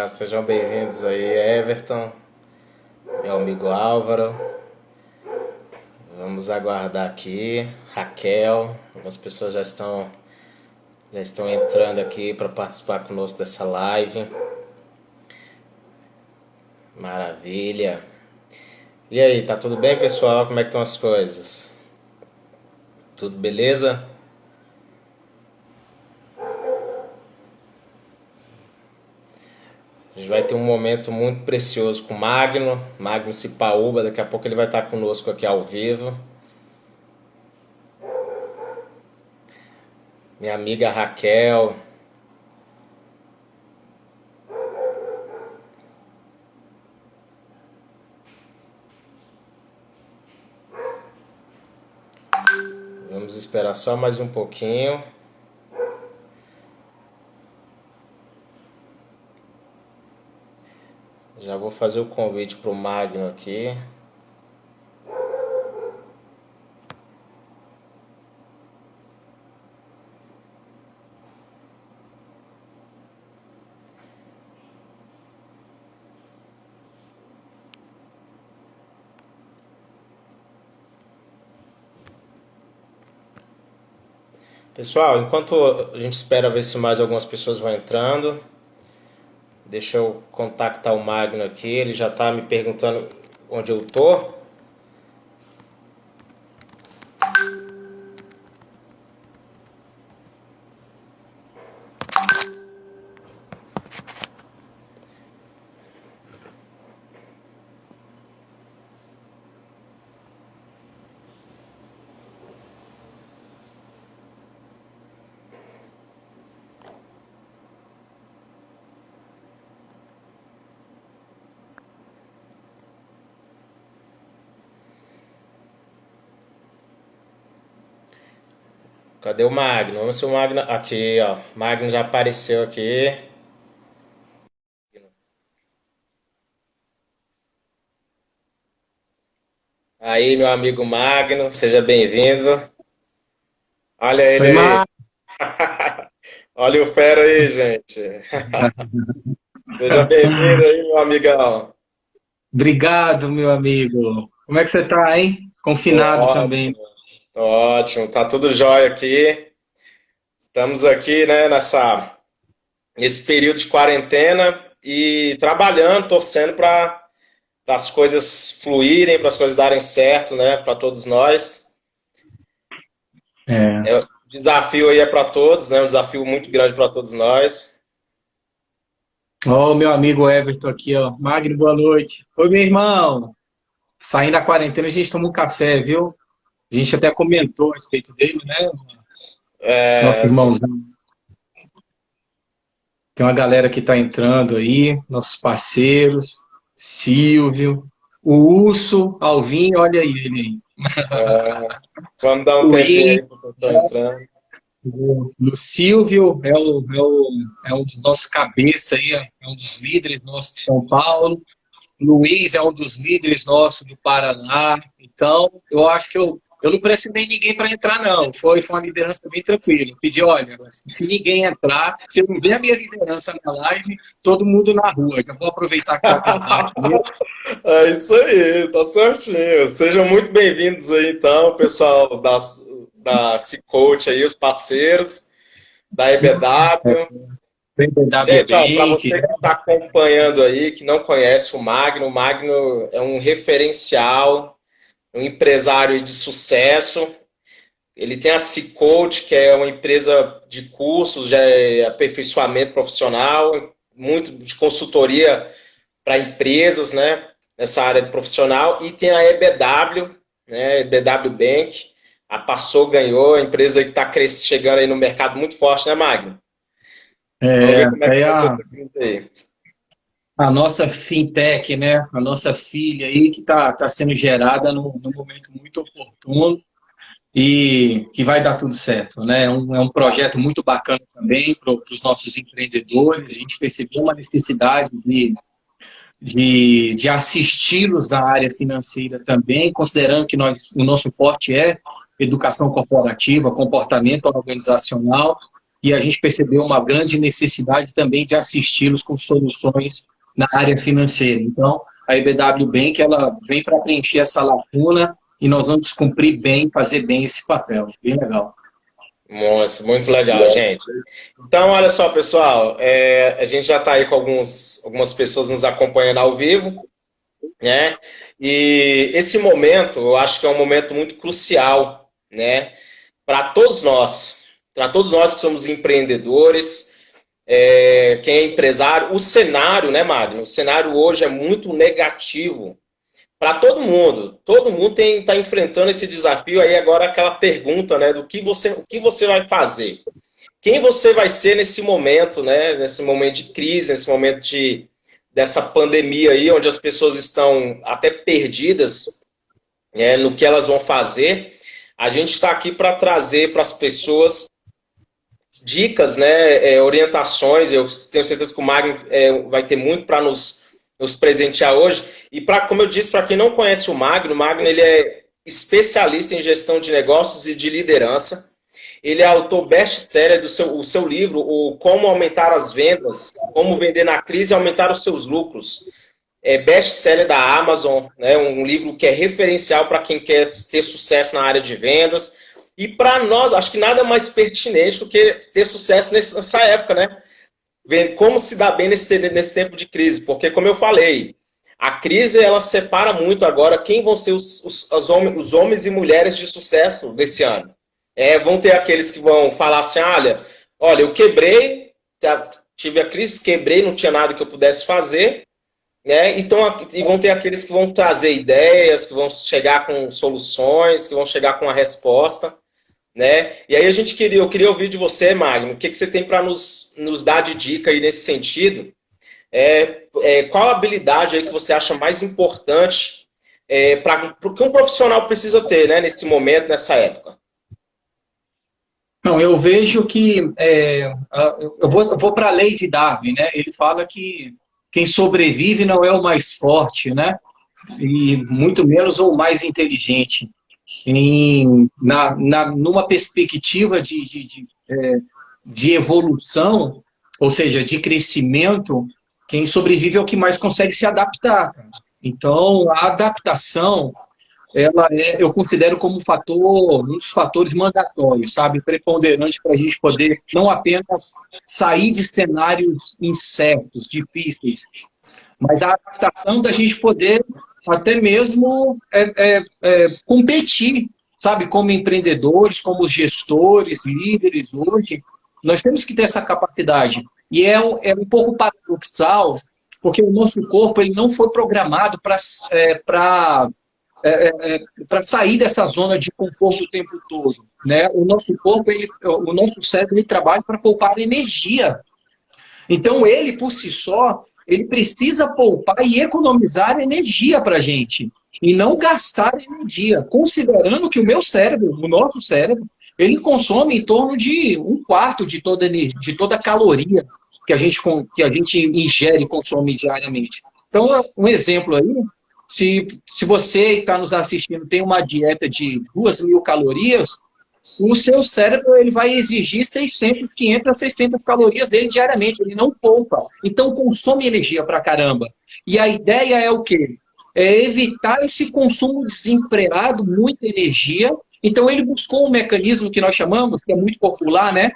Sejam bem-vindos aí, Everton, meu amigo Álvaro. Vamos aguardar aqui. Raquel, algumas pessoas já estão entrando aqui para participar conosco dessa live. Maravilha. E aí, tá tudo bem, pessoal? Como é que estão as coisas? Tudo beleza? A gente vai ter um momento muito precioso com o Magno Cipaúba. Daqui a pouco ele vai estar conosco aqui ao vivo. Minha amiga Raquel. Vamos esperar só mais um pouquinho. Já vou fazer o convite para o Magno aqui. Pessoal, enquanto a gente espera ver se mais algumas pessoas vão entrando, deixa eu contactar o Magno aqui. Ele já está me perguntando onde eu tô. Cadê o Magno? Vamos ver se o Magno. Aqui, ó. O Magno já apareceu aqui. Aí, meu amigo Magno, seja bem-vindo. Olha ele Oi, aí. Mar. Olha o fera aí, gente. Seja bem-vindo aí, meu amigão. Obrigado, meu amigo. Como é que você tá, hein? Tô Confinado também. ótimo, tô ótimo. Tá tudo jóia aqui. Estamos aqui, né, nesse período de quarentena e trabalhando, torcendo para as coisas fluírem, para as coisas darem certo, né, para todos nós. É. O desafio aí é para todos, né, um desafio muito grande para todos nós. Ó, o meu amigo Everton aqui, ó. Magno, boa noite. Oi, meu irmão. Saindo da quarentena, a gente tomou um café, viu? A gente até comentou a respeito dele, né? Nosso Assim, irmãozão. Tem uma galera que tá entrando aí, nossos parceiros. Silvio, o Urso, Alvin, olha aí ele aí. vamos dar um O tempinho I, aí para o pessoal entrando. o Silvio é um dos nossos cabeça aí, é um dos líderes nossos de São Paulo. Luiz é um dos líderes nossos do Paraná. Então, eu acho que eu não pressionei ninguém para entrar, não. Foi uma liderança bem tranquila. Eu pedi, olha, se ninguém entrar, se eu não ver a minha liderança na live, todo mundo na rua. Já vou aproveitar que é a verdade mesmo. É isso aí, tá certinho. Sejam muito bem-vindos aí, então, pessoal da C-Coach aí, os parceiros da EBW. PW Gente, para Bank, você que está acompanhando aí, que não conhece o Magno é um referencial, um empresário de sucesso. Ele tem a C-Coach, que é uma empresa de cursos, de aperfeiçoamento profissional, muito de consultoria para empresas, né, nessa área de profissional. E tem a EBW, né, EBW Bank, a passou, ganhou, a empresa que está chegando aí no mercado muito forte, né, Magno? Vamos ver como é que é vai ser a, essa crise aí. a nossa fintech, né? A nossa filha aí que tá sendo gerada num momento muito oportuno e que vai dar tudo certo, né? É um projeto muito bacana também para os nossos empreendedores. A gente percebeu uma necessidade de assisti-los na área financeira também, considerando que o nosso forte é educação corporativa, comportamento organizacional. e a gente percebeu uma grande necessidade também de assisti-los com soluções na área financeira. Então, a EBW Bank, ela vem para preencher essa lacuna e nós vamos cumprir bem, fazer bem esse papel. Bem legal. Nossa, muito legal, gente. Então, olha só, pessoal, a gente já está aí com algumas pessoas nos acompanhando ao vivo, né? E esse momento, eu acho que é um momento muito crucial, né? Para todos nós que somos empreendedores, quem é empresário, o cenário, né, Magno? O cenário hoje é muito negativo para todo mundo. Todo mundo está enfrentando esse desafio. Aí agora aquela pergunta, né, o que você vai fazer? Quem você vai ser nesse momento, né? Nesse momento de crise, nesse momento dessa pandemia aí, onde as pessoas estão até perdidas, né, no que elas vão fazer. A gente está aqui para trazer para as pessoas dicas, né, orientações. Eu tenho certeza que o Magno vai ter muito para nos presentear hoje. E, como eu disse, para quem não conhece o Magno ele é especialista em gestão de negócios e de liderança. Ele é autor best-seller do seu livro, o Como Aumentar as Vendas, Como Vender na Crise e Aumentar os Seus Lucros. É best-seller da Amazon, né, um livro que é referencial para quem quer ter sucesso na área de vendas. E para nós, acho que nada mais pertinente do que ter sucesso nessa época, né? Ver como se dá bem nesse tempo de crise. Porque, como eu falei, a crise ela separa muito agora quem vão ser os homens e mulheres de sucesso desse ano. Vão ter aqueles que vão falar assim, olha, eu quebrei, tive a crise, quebrei, não tinha nada que eu pudesse fazer. Né? E vão ter aqueles que vão trazer ideias, que vão chegar com soluções, que vão chegar com a resposta. Né? E aí eu queria ouvir de você, Magno, o que você tem para nos dar de dica aí nesse sentido? Qual a habilidade aí que você acha mais importante para o que um profissional precisa ter, né, nesse momento, nessa época? Não, eu vejo que eu vou para a lei de Darwin, né? Ele fala que quem sobrevive não é o mais forte, né? E muito menos o mais inteligente. Numa perspectiva de evolução, ou seja, de crescimento, quem sobrevive é o que mais consegue se adaptar. Então, a adaptação, eu considero como um dos fatores mandatórios, sabe? Preponderante para a gente poder não apenas sair de cenários incertos, difíceis, mas a adaptação da gente poder até mesmo competir, sabe? Como empreendedores, como gestores, líderes hoje, nós temos que ter essa capacidade. E é um pouco paradoxal, porque o nosso corpo ele não foi programado para sair dessa zona de conforto o tempo todo. Né? O nosso corpo, o nosso cérebro, ele trabalha para poupar energia. Então, ele, por si só, ele precisa poupar e economizar energia para a gente. E não gastar energia. Considerando que o meu cérebro, o nosso cérebro, ele consome em torno de 1/4 de toda a caloria que a gente ingere e consome diariamente. Então, um exemplo aí, se você que está nos assistindo tem uma dieta de 2.000 calorias, o seu cérebro ele vai exigir 500 a 600 calorias dele diariamente, ele não poupa. Então consome energia pra caramba. E a ideia é o quê? É evitar esse consumo desenfreado, muita energia. Então ele buscou um mecanismo que nós chamamos, que é muito popular, né?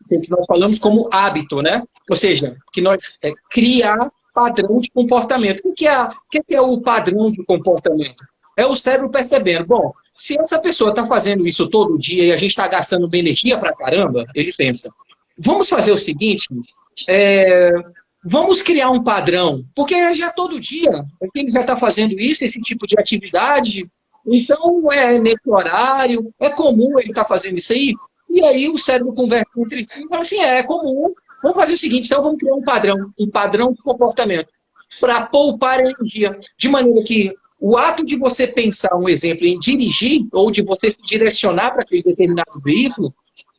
Que nós falamos como hábito, né? Ou seja, que nós criar padrão de comportamento. O que é o padrão de comportamento? É o cérebro percebendo, bom, se essa pessoa está fazendo isso todo dia e a gente está gastando uma energia pra caramba, ele pensa, vamos fazer o seguinte, vamos criar um padrão, porque já todo dia ele já está fazendo isso, esse tipo de atividade, então nesse horário, é comum ele estar fazendo isso aí, e aí o cérebro conversa entre si e fala assim, é comum, vamos fazer o seguinte, então vamos criar um padrão de comportamento para poupar energia, de maneira que o ato de você pensar, um exemplo, em dirigir, ou de você se direcionar para aquele determinado veículo,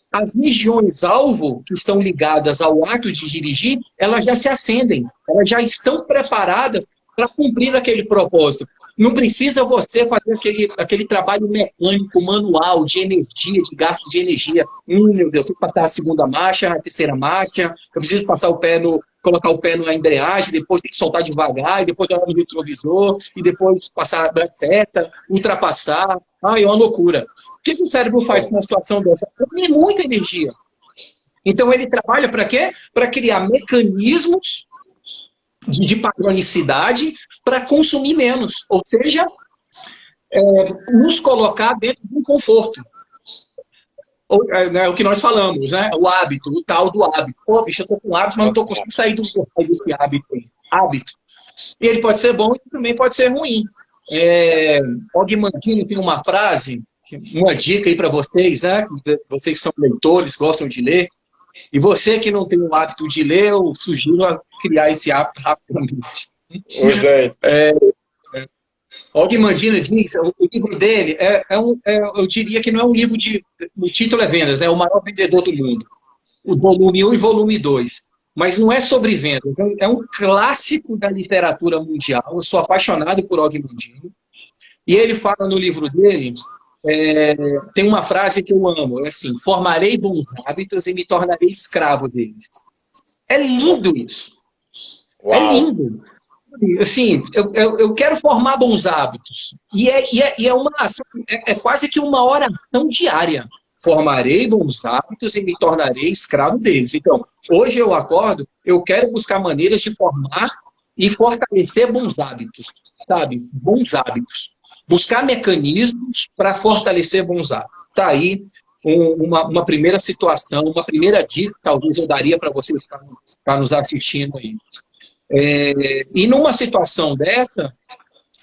as regiões-alvo que estão ligadas ao ato de dirigir, elas já se acendem, elas já estão preparadas cumprir aquele propósito. Não precisa você fazer aquele trabalho mecânico, manual, de energia, de gasto de energia. Meu Deus, tenho que passar a segunda marcha, a terceira marcha, eu preciso passar colocar o pé na embreagem, depois tem que soltar devagar, e depois olhar no retrovisor, e depois passar a seta, ultrapassar. É uma loucura. O que o cérebro faz com uma situação dessa? Tem muita energia. Então ele trabalha para quê? Para criar mecanismos de padronicidade para consumir menos. Ou seja, nos colocar dentro de um conforto. O que nós falamos, né? O hábito, o tal do hábito. Pô, bicho, eu tô com hábito, mas não tô conseguindo sair desse hábito aí. Hábito. E ele pode ser bom e também pode ser ruim. Og Mandino tem uma frase, uma dica aí para vocês, né? Vocês que são leitores, gostam de ler. E você que não tem o hábito de ler, eu sugiro a criar esse hábito rapidamente. Og Mandino diz, o livro dele eu diria que não é um livro o título é Vendas, é o maior vendedor do mundo. O volume 1 e volume 2. Mas não é sobre vendas, é um clássico da literatura mundial. Eu sou apaixonado por Og Mandino. E ele fala no livro dele, tem uma frase que eu amo, é assim: formarei bons hábitos e me tornarei escravo deles. É lindo isso. Uau. É lindo. Assim, eu quero formar bons hábitos. E é quase que uma oração diária. Formarei bons hábitos e me tornarei escravo deles. Então, hoje eu acordo, eu quero buscar maneiras de formar e fortalecer bons hábitos, sabe? Bons hábitos. Buscar mecanismos para fortalecer bons hábitos. Está aí uma primeira situação, uma primeira dica, talvez eu daria para vocês que estão nos assistindo aí. E numa situação dessa,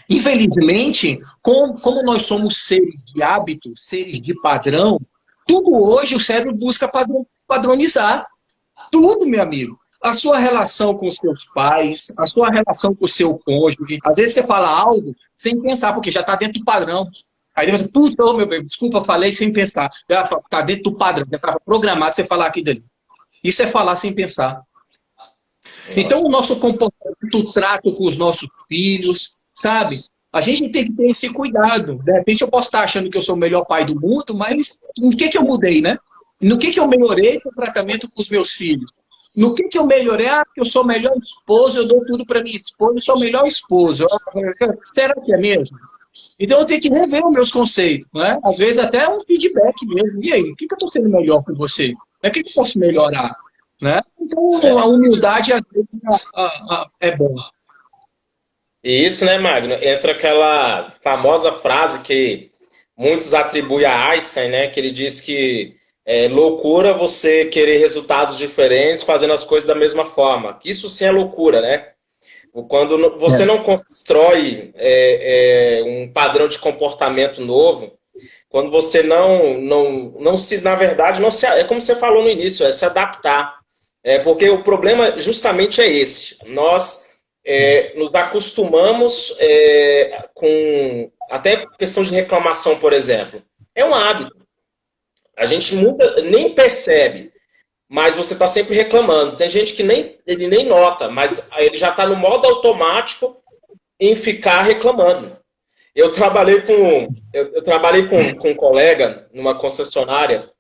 infelizmente, como nós somos seres de hábito, seres de padrão, tudo hoje o cérebro busca padronizar. Tudo, meu amigo. A sua relação com os seus pais, a sua relação com o seu cônjuge. Às vezes você fala algo sem pensar, porque já está dentro do padrão. Aí você, puta, meu bem, desculpa, falei sem pensar. Já está dentro do padrão, já estava programado você falar aquilo ali. Isso é falar sem pensar. Então, o nosso comportamento, o trato com os nossos filhos, sabe? A gente tem que ter esse cuidado. De repente, eu posso estar achando que eu sou o melhor pai do mundo, mas no que eu mudei, né? No que eu melhorei no tratamento com os meus filhos? No que eu melhorei? Que eu sou o melhor esposo, eu dou tudo para minha esposa, eu sou o melhor esposo. Será que é mesmo? Então, eu tenho que rever os meus conceitos, né? Às vezes, até um feedback mesmo. E aí, o que eu estou sendo melhor com você? O que eu posso melhorar? Né? Então, a humildade, às vezes, é boa. E isso, né, Magno? Entra aquela famosa frase que muitos atribuem a Einstein, né? Que ele diz que é loucura você querer resultados diferentes fazendo as coisas da mesma forma. Isso sim é loucura, né? Quando você não constrói um padrão de comportamento novo, quando você não se, na verdade, não se, é como você falou no início, é se adaptar. Porque o problema justamente é esse. Nós nos acostumamos com até questão de reclamação, por exemplo. É um hábito. A gente nem percebe, mas você está sempre reclamando. Tem gente que ele nem nota, mas ele já está no modo automático em ficar reclamando. Eu trabalhei com um colega numa concessionária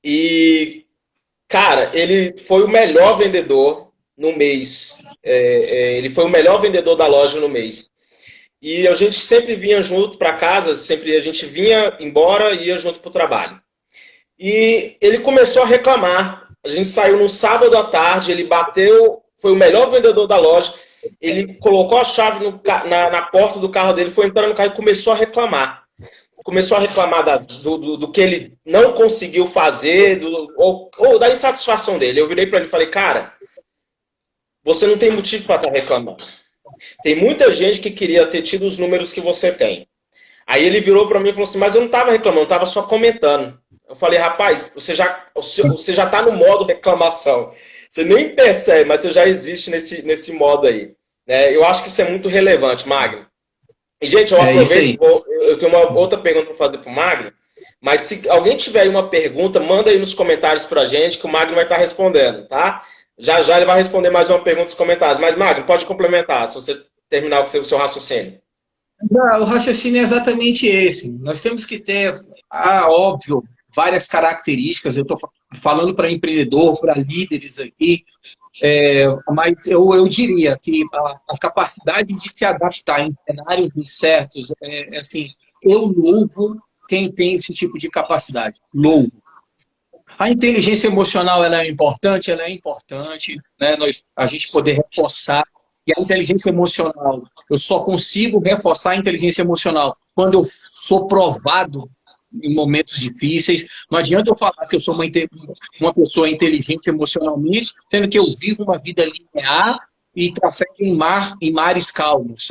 e, cara, ele foi o melhor vendedor no mês. Ele foi o melhor vendedor da loja no mês. E a gente sempre vinha junto para casa, a gente vinha embora e ia junto para o trabalho. E ele começou a reclamar. A gente saiu no sábado à tarde, ele bateu, foi o melhor vendedor da loja, ele colocou a chave na porta do carro dele, foi entrar no carro e começou a reclamar. Começou a reclamar do que ele não conseguiu fazer, ou da insatisfação dele. Eu virei para ele e falei, cara, você não tem motivo para estar reclamando. Tem muita gente que queria ter tido os números que você tem. Aí ele virou para mim e falou assim, mas eu não estava reclamando, eu estava só comentando. Eu falei, rapaz, você já está no modo reclamação. Você nem percebe, mas você já existe nesse modo aí. Eu acho que isso é muito relevante, Magno. E, gente, eu aproveito, eu tenho uma outra pergunta para fazer para o Magno, mas se alguém tiver aí uma pergunta, manda aí nos comentários para a gente, que o Magno vai estar respondendo, tá? Já ele vai responder mais uma pergunta nos comentários. Mas, Magno, pode complementar, se você terminar o seu raciocínio. O raciocínio é exatamente esse. Nós temos que ter, óbvio, várias características. Eu estou falando para empreendedor, para líderes aqui, mas eu diria que a capacidade de se adaptar em cenários incertos assim, eu louvo quem tem esse tipo de capacidade. Louvo. A inteligência emocional ela é importante, né? A gente poder reforçar. E a inteligência emocional, eu só consigo reforçar a inteligência emocional quando eu sou provado em momentos difíceis. Não adianta eu falar que eu sou uma pessoa inteligente emocionalmente, sendo que eu vivo uma vida linear e trafego em mares calmos.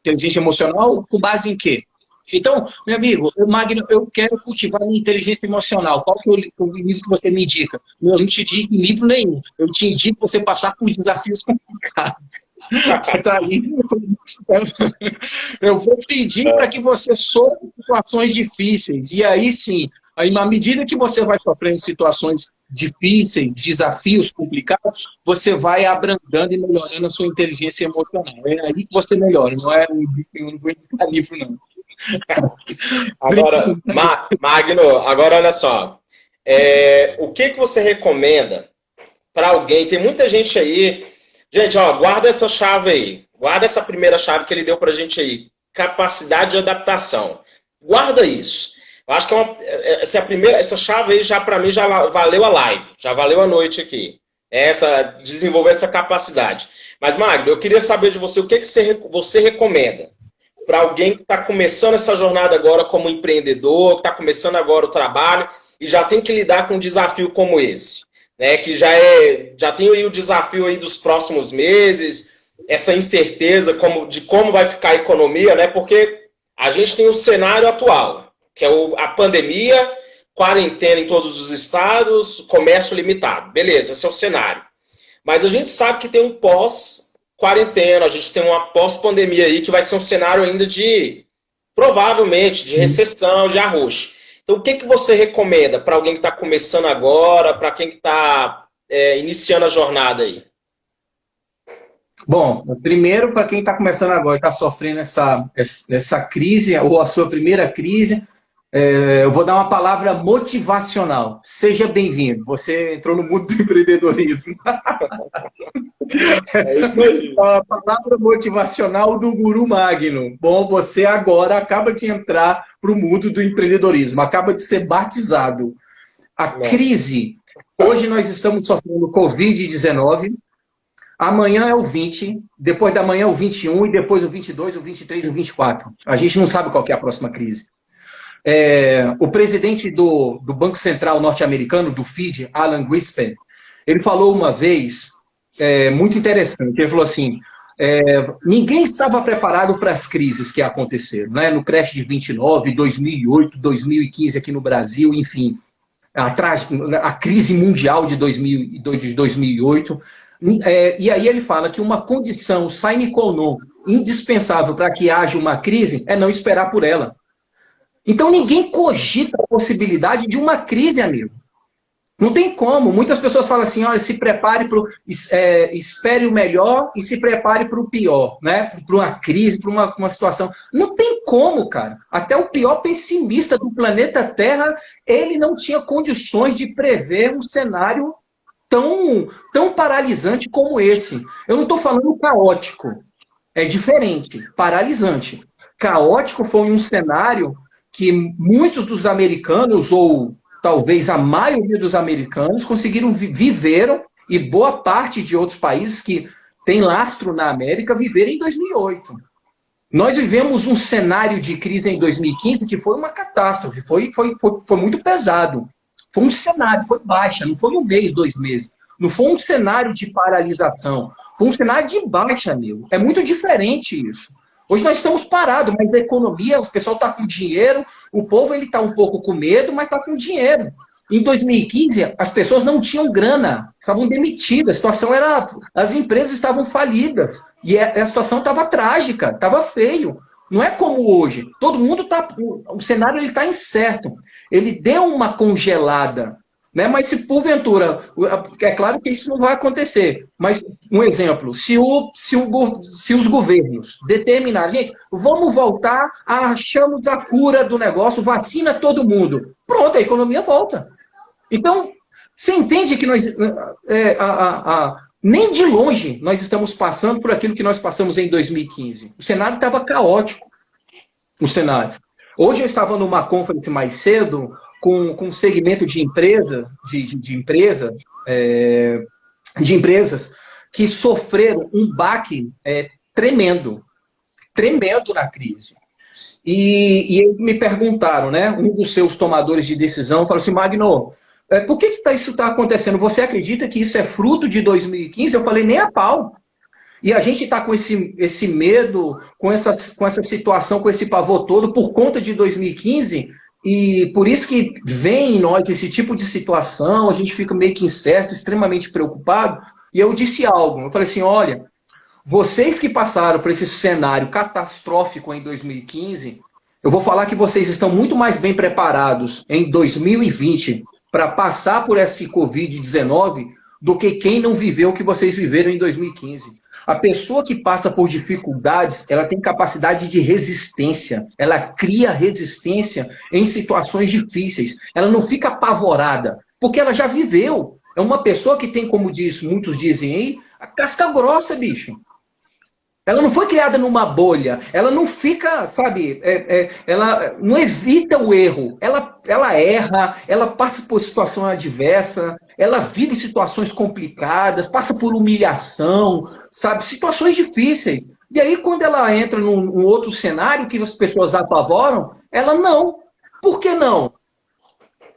Inteligência emocional com base em quê? Então, meu amigo, Magno, eu quero cultivar minha inteligência emocional. Qual que é o livro que você me indica? Eu não te indico livro nenhum. Eu te indico você passar por desafios complicados. Tá aí. Eu vou pedir para que você sofra situações difíceis. E aí sim, aí, na medida que você vai sofrendo situações difíceis, desafios complicados, você vai abrandando e melhorando a sua inteligência emocional. É aí que você melhora, não é um livro, não. Agora, Magno, agora olha só. O que você recomenda para alguém? Tem muita gente aí. Gente, ó, guarda essa chave aí. Guarda essa primeira chave que ele deu para a gente aí. Capacidade de adaptação. Guarda isso. Eu acho que essa chave aí já para mim já valeu a live, já valeu a noite aqui. Desenvolver essa capacidade. Mas, Magno, eu queria saber de você o que você recomenda para alguém que está começando essa jornada agora como empreendedor, que está começando agora o trabalho e já tem que lidar com um desafio como esse, né? Que já tem aí o desafio aí dos próximos meses, essa incerteza de como vai ficar a economia, né? Porque a gente tem o cenário atual, que é a pandemia, quarentena em todos os estados, comércio limitado. Beleza, esse é o cenário. Mas a gente sabe que tem um pós-quarentena, a gente tem uma pós-pandemia aí, que vai ser um cenário ainda provavelmente, de recessão, de arroxo. Então, o que você recomenda para alguém que está começando agora, para quem está iniciando a jornada aí? Bom, primeiro, para quem está começando agora, está sofrendo essa crise, ou a sua primeira crise, eu vou dar uma palavra motivacional. Seja bem-vindo. Você entrou no mundo do empreendedorismo. Essa é a palavra motivacional do Guru Magno. Bom, você agora acaba de entrar para o mundo do empreendedorismo, acaba de ser batizado. A crise, hoje nós estamos sofrendo Covid-19, amanhã é o 20, depois da manhã é o 21, e depois o 22, o 23 e o 24. A gente não sabe qual que é a próxima crise. O presidente do Banco Central norte-americano, do FED, Alan Greenspan, ele falou uma vez, muito interessante, ele falou assim, ninguém estava preparado para as crises que aconteceram, né? No crash de 29, 2008, 2015 aqui no Brasil, enfim, a crise mundial de 2008. E aí ele fala que uma condição sine qua non indispensável para que haja uma crise é não esperar por ela. Então ninguém cogita a possibilidade de uma crise, amigo. Não tem como. Muitas pessoas falam assim, olha, se prepare espere o melhor e se prepare para o pior, né? Para uma crise, para uma situação. Não tem como, cara. Até o pior pessimista do planeta Terra, ele não tinha condições de prever um cenário tão paralisante como esse. Eu não estou falando caótico. É diferente. Paralisante. Caótico foi um cenário que muitos dos americanos, ou talvez a maioria dos americanos, viveram, e boa parte de outros países que têm lastro na América, viveram em 2008. Nós vivemos um cenário de crise em 2015 que foi uma catástrofe, foi muito pesado. Foi um cenário, foi baixa, não foi um mês, 2 meses. Não foi um cenário de paralisação, foi um cenário de baixa, amigo. É muito diferente isso. Hoje nós estamos parados, mas a economia, o pessoal está com dinheiro, o povo está um pouco com medo, mas está com dinheiro. Em 2015, as pessoas não tinham grana, estavam demitidas, a situação era... As empresas estavam falidas, e a situação estava trágica, estava feio. Não é como hoje. Todo mundo está... O cenário está incerto. Ele deu uma congelada né? Mas se porventura, é claro que isso não vai acontecer, mas um exemplo, se os governos determinarem, gente, vamos voltar, achamos a cura do negócio, vacina todo mundo, pronto, a economia volta. Então, você entende que nós, nem de longe nós estamos passando por aquilo que nós passamos em 2015. O cenário estava caótico, o cenário. Hoje eu estava numa conference mais cedo, com um segmento de empresas, de empresas que sofreram um baque tremendo na crise. E eles me perguntaram, né? Um dos seus tomadores de decisão falou assim, Magno, por que isso está acontecendo? Você acredita que isso é fruto de 2015? Eu falei, nem a pau. E a gente está com esse medo, com essa situação, com esse pavor todo por conta de 2015. E por isso que vem em nós esse tipo de situação, a gente fica meio que incerto, extremamente preocupado. E eu disse algo, eu falei assim, olha, vocês que passaram por esse cenário catastrófico em 2015, eu vou falar que vocês estão muito mais bem preparados em 2020 para passar por esse Covid-19 do que quem não viveu o que vocês viveram em 2015. A pessoa que passa por dificuldades, ela tem capacidade de resistência. Ela cria resistência em situações difíceis. Ela não fica apavorada, porque ela já viveu. É uma pessoa que tem, como muitos dizem aí, a casca grossa, bicho. Ela não foi criada numa bolha. Ela não fica, sabe, ela não evita o erro. Ela erra, ela passa por situação adversa, ela vive situações complicadas, passa por humilhação, sabe, situações difíceis. E aí, quando ela entra num outro cenário que as pessoas apavoram, ela não. Por que não?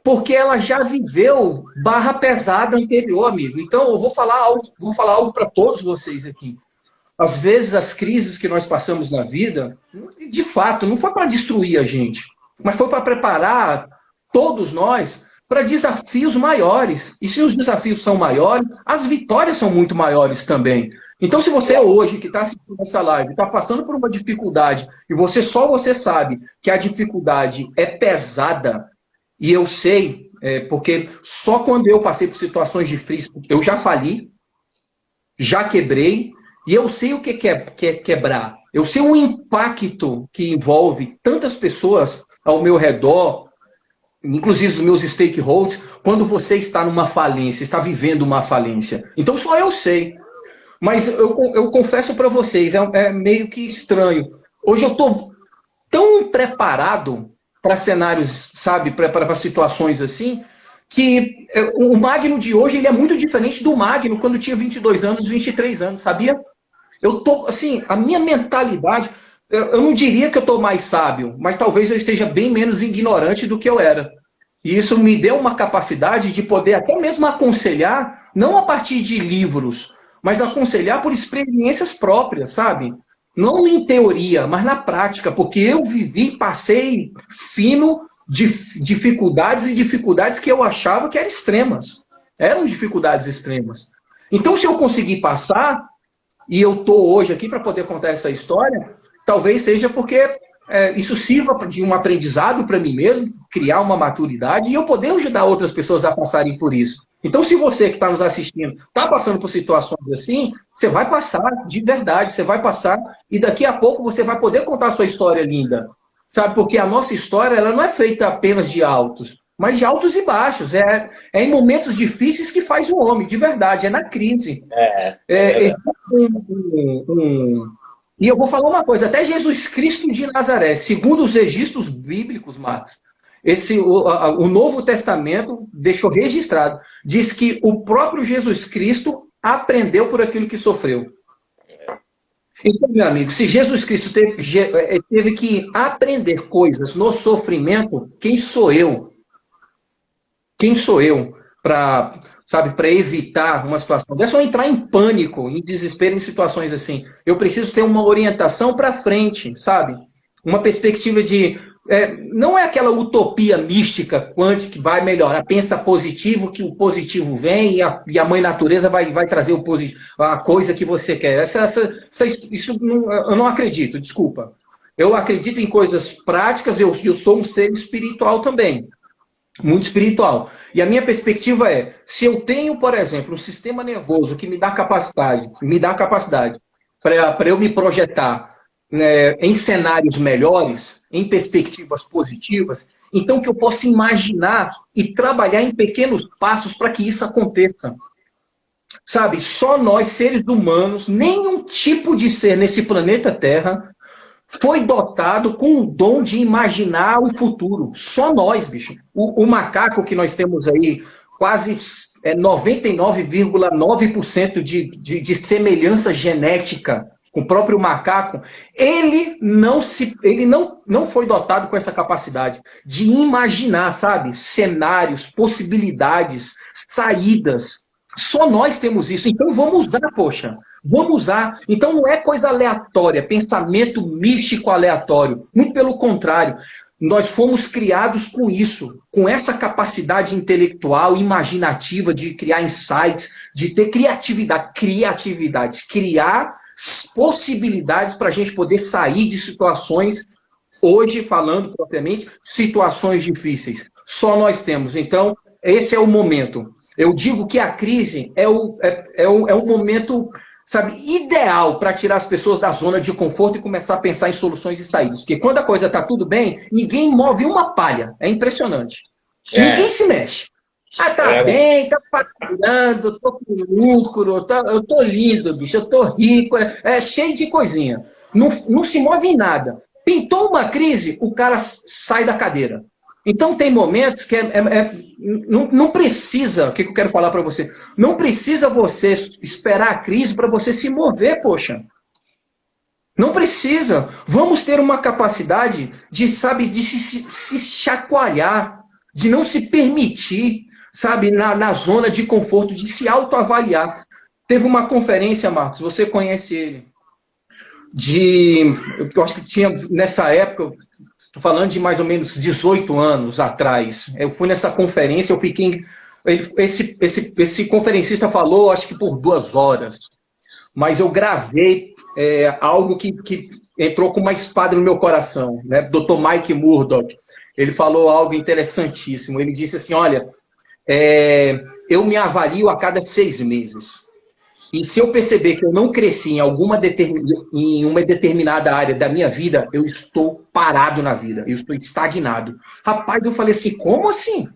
Porque ela já viveu barra pesada anterior, amigo. Então, eu vou falar algo para todos vocês aqui. Às vezes, as crises que nós passamos na vida, de fato, não foi para destruir a gente, mas foi para preparar todos nós para desafios maiores. E se os desafios são maiores, as vitórias são muito maiores também. Então, se você hoje, que está assistindo essa live, está passando por uma dificuldade, e só você sabe que a dificuldade é pesada, e eu sei, porque só quando eu passei por situações difíceis, eu já fali, já quebrei, e eu sei o que é quebrar. Eu sei o impacto que envolve tantas pessoas ao meu redor, inclusive os meus stakeholders, quando você está numa falência, está vivendo uma falência. Então só eu sei. Mas eu confesso para vocês, é meio que estranho. Hoje eu estou tão preparado para cenários, sabe, para situações assim, que o Magno de hoje ele é muito diferente do Magno quando tinha 22 anos, 23 anos, sabia? Eu tô, assim, a minha mentalidade, eu não diria que eu estou mais sábio, mas talvez eu esteja bem menos ignorante do que eu era. E isso me deu uma capacidade de poder até mesmo aconselhar, não a partir de livros, mas aconselhar por experiências próprias, sabe? Não em teoria, mas na prática, porque eu vivi, passei fino de dificuldades e dificuldades que eu achava que eram extremas. Eram dificuldades extremas. Então, se eu conseguir passar, e eu estou hoje aqui para poder contar essa história, talvez seja porque isso sirva de um aprendizado para mim mesmo, criar uma maturidade e eu poder ajudar outras pessoas a passarem por isso. Então, se você que está nos assistindo está passando por situações assim, você vai passar de verdade, você vai passar e daqui a pouco você vai poder contar a sua história linda. Sabe, porque a nossa história ela não é feita apenas de altos, mas de altos e baixos. É em momentos difíceis que faz o homem, de verdade, é na crise. E eu vou falar uma coisa, até Jesus Cristo de Nazaré, segundo os registros bíblicos, Marcos, o Novo Testamento deixou registrado, diz que o próprio Jesus Cristo aprendeu por aquilo que sofreu. Então, meu amigo, se Jesus Cristo teve que aprender coisas no sofrimento, quem sou eu? Quem sou eu para evitar uma situação dessa ou entrar em pânico, em desespero em situações assim? Eu preciso ter uma orientação para frente, sabe? Uma perspectiva de... não é aquela utopia mística, quântica, que vai melhorar. Pensa positivo, que o positivo vem e a mãe natureza vai trazer a coisa que você quer. Isso eu não acredito, desculpa. Eu acredito em coisas práticas, eu sou um ser espiritual também. Muito espiritual. E a minha perspectiva é, se eu tenho, por exemplo, um sistema nervoso que me dá capacidade para eu me projetar, né, em cenários melhores, em perspectivas positivas, então que eu possa imaginar e trabalhar em pequenos passos para que isso aconteça. Sabe, só nós, seres humanos, nenhum tipo de ser nesse planeta Terra foi dotado com o dom de imaginar o futuro. Só nós, bicho. O macaco que nós temos aí, quase 99,9% de semelhança genética com o próprio macaco, ele não foi dotado com essa capacidade de imaginar, sabe, cenários, possibilidades, saídas. Só nós temos isso. Então vamos usar, poxa. Vamos usar. Então não é coisa aleatória, pensamento místico aleatório. Muito pelo contrário. Nós fomos criados com isso, com essa capacidade intelectual, imaginativa de criar insights, de ter criatividade, criar possibilidades para a gente poder sair de situações, hoje falando propriamente, situações difíceis. Só nós temos. Então, esse é o momento. Eu digo que a crise é o momento, sabe, ideal para tirar as pessoas da zona de conforto e começar a pensar em soluções e saídas. Porque quando a coisa está tudo bem, ninguém move uma palha. É impressionante. Ninguém se mexe. Ah, tá bem, tá faturando, tô com lucro, eu tô lindo, bicho, eu tô rico, cheio de coisinha. Não se move em nada. Pintou uma crise, o cara sai da cadeira. Então tem momentos que não precisa, o que eu quero falar para você? Não precisa você esperar a crise para você se mover, poxa. Não precisa. Vamos ter uma capacidade de, sabe, de se chacoalhar, de não se permitir, sabe, na zona de conforto, de se autoavaliar. Teve uma conferência, Marcos, você conhece ele, eu acho que tinha nessa época, estou falando de mais ou menos 18 anos atrás. Eu fui nessa conferência, eu fiquei. Esse conferencista falou, acho que por 2 horas. Mas eu gravei algo que entrou com uma espada no meu coração. Né? Dr. Mike Murdock. Ele falou algo interessantíssimo. Ele disse assim: olha, eu me avalio a cada 6 meses. E se eu perceber que eu não cresci em uma determinada área da minha vida, eu estou parado na vida, eu estou estagnado. Rapaz, eu falei assim, como assim?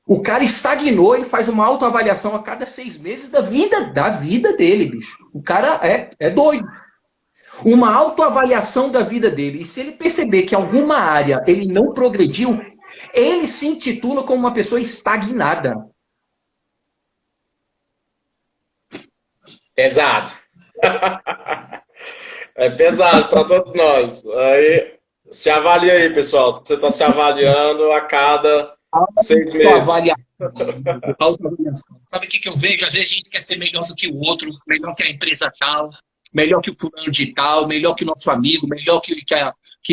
O cara estagnou, ele faz uma autoavaliação a cada 6 meses da vida dele, bicho. O cara é doido. Uma autoavaliação da vida dele. E se ele perceber que alguma área ele não progrediu, ele se intitula como uma pessoa estagnada. Pesado. É pesado para todos nós. Aí, se avalia aí, pessoal. Você está se avaliando a cada 6 meses. Sabe o que eu vejo? Às vezes a gente quer ser melhor do que o outro, melhor que a empresa tal, melhor que o fulano de tal, melhor que o nosso amigo, melhor que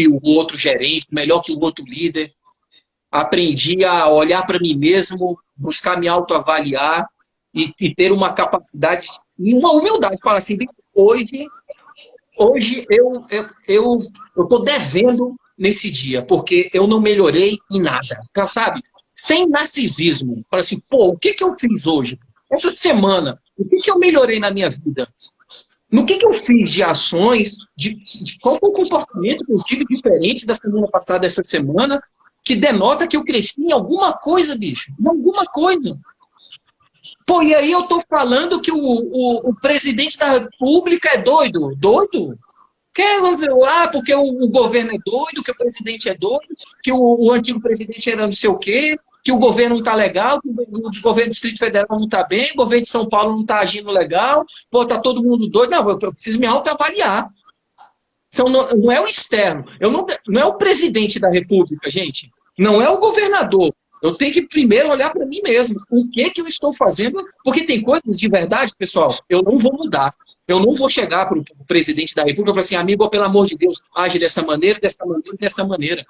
o outro gerente, melhor que o outro líder. Aprendi a olhar para mim mesmo, buscar me autoavaliar e ter uma capacidade e uma humildade. Falar assim, hoje eu estou devendo nesse dia, porque eu não melhorei em nada. Sabe? Sem narcisismo. Fala assim, pô, o que eu fiz hoje? Essa semana, o que eu melhorei na minha vida? No que eu fiz de ações, de qual foi o comportamento que eu tive diferente da semana passada, essa semana, que denota que eu cresci em alguma coisa, bicho. Em alguma coisa. Pô, e aí eu tô falando que o presidente da República é doido. Doido? Porque o governo é doido, que o presidente é doido, que o antigo presidente era não sei o quê, que o governo não tá legal, que o governo do Distrito Federal não tá bem, o governo de São Paulo não tá agindo legal, pô, tá todo mundo doido. Não, eu preciso me autoavaliar. Então, não é o externo, não é o presidente da República, gente. Não é o governador. Eu tenho que primeiro olhar para mim mesmo. O que eu estou fazendo? Porque tem coisas de verdade, pessoal, eu não vou mudar. Eu não vou chegar para o presidente da República e falar assim, amigo, pelo amor de Deus, age dessa maneira, dessa maneira, dessa maneira.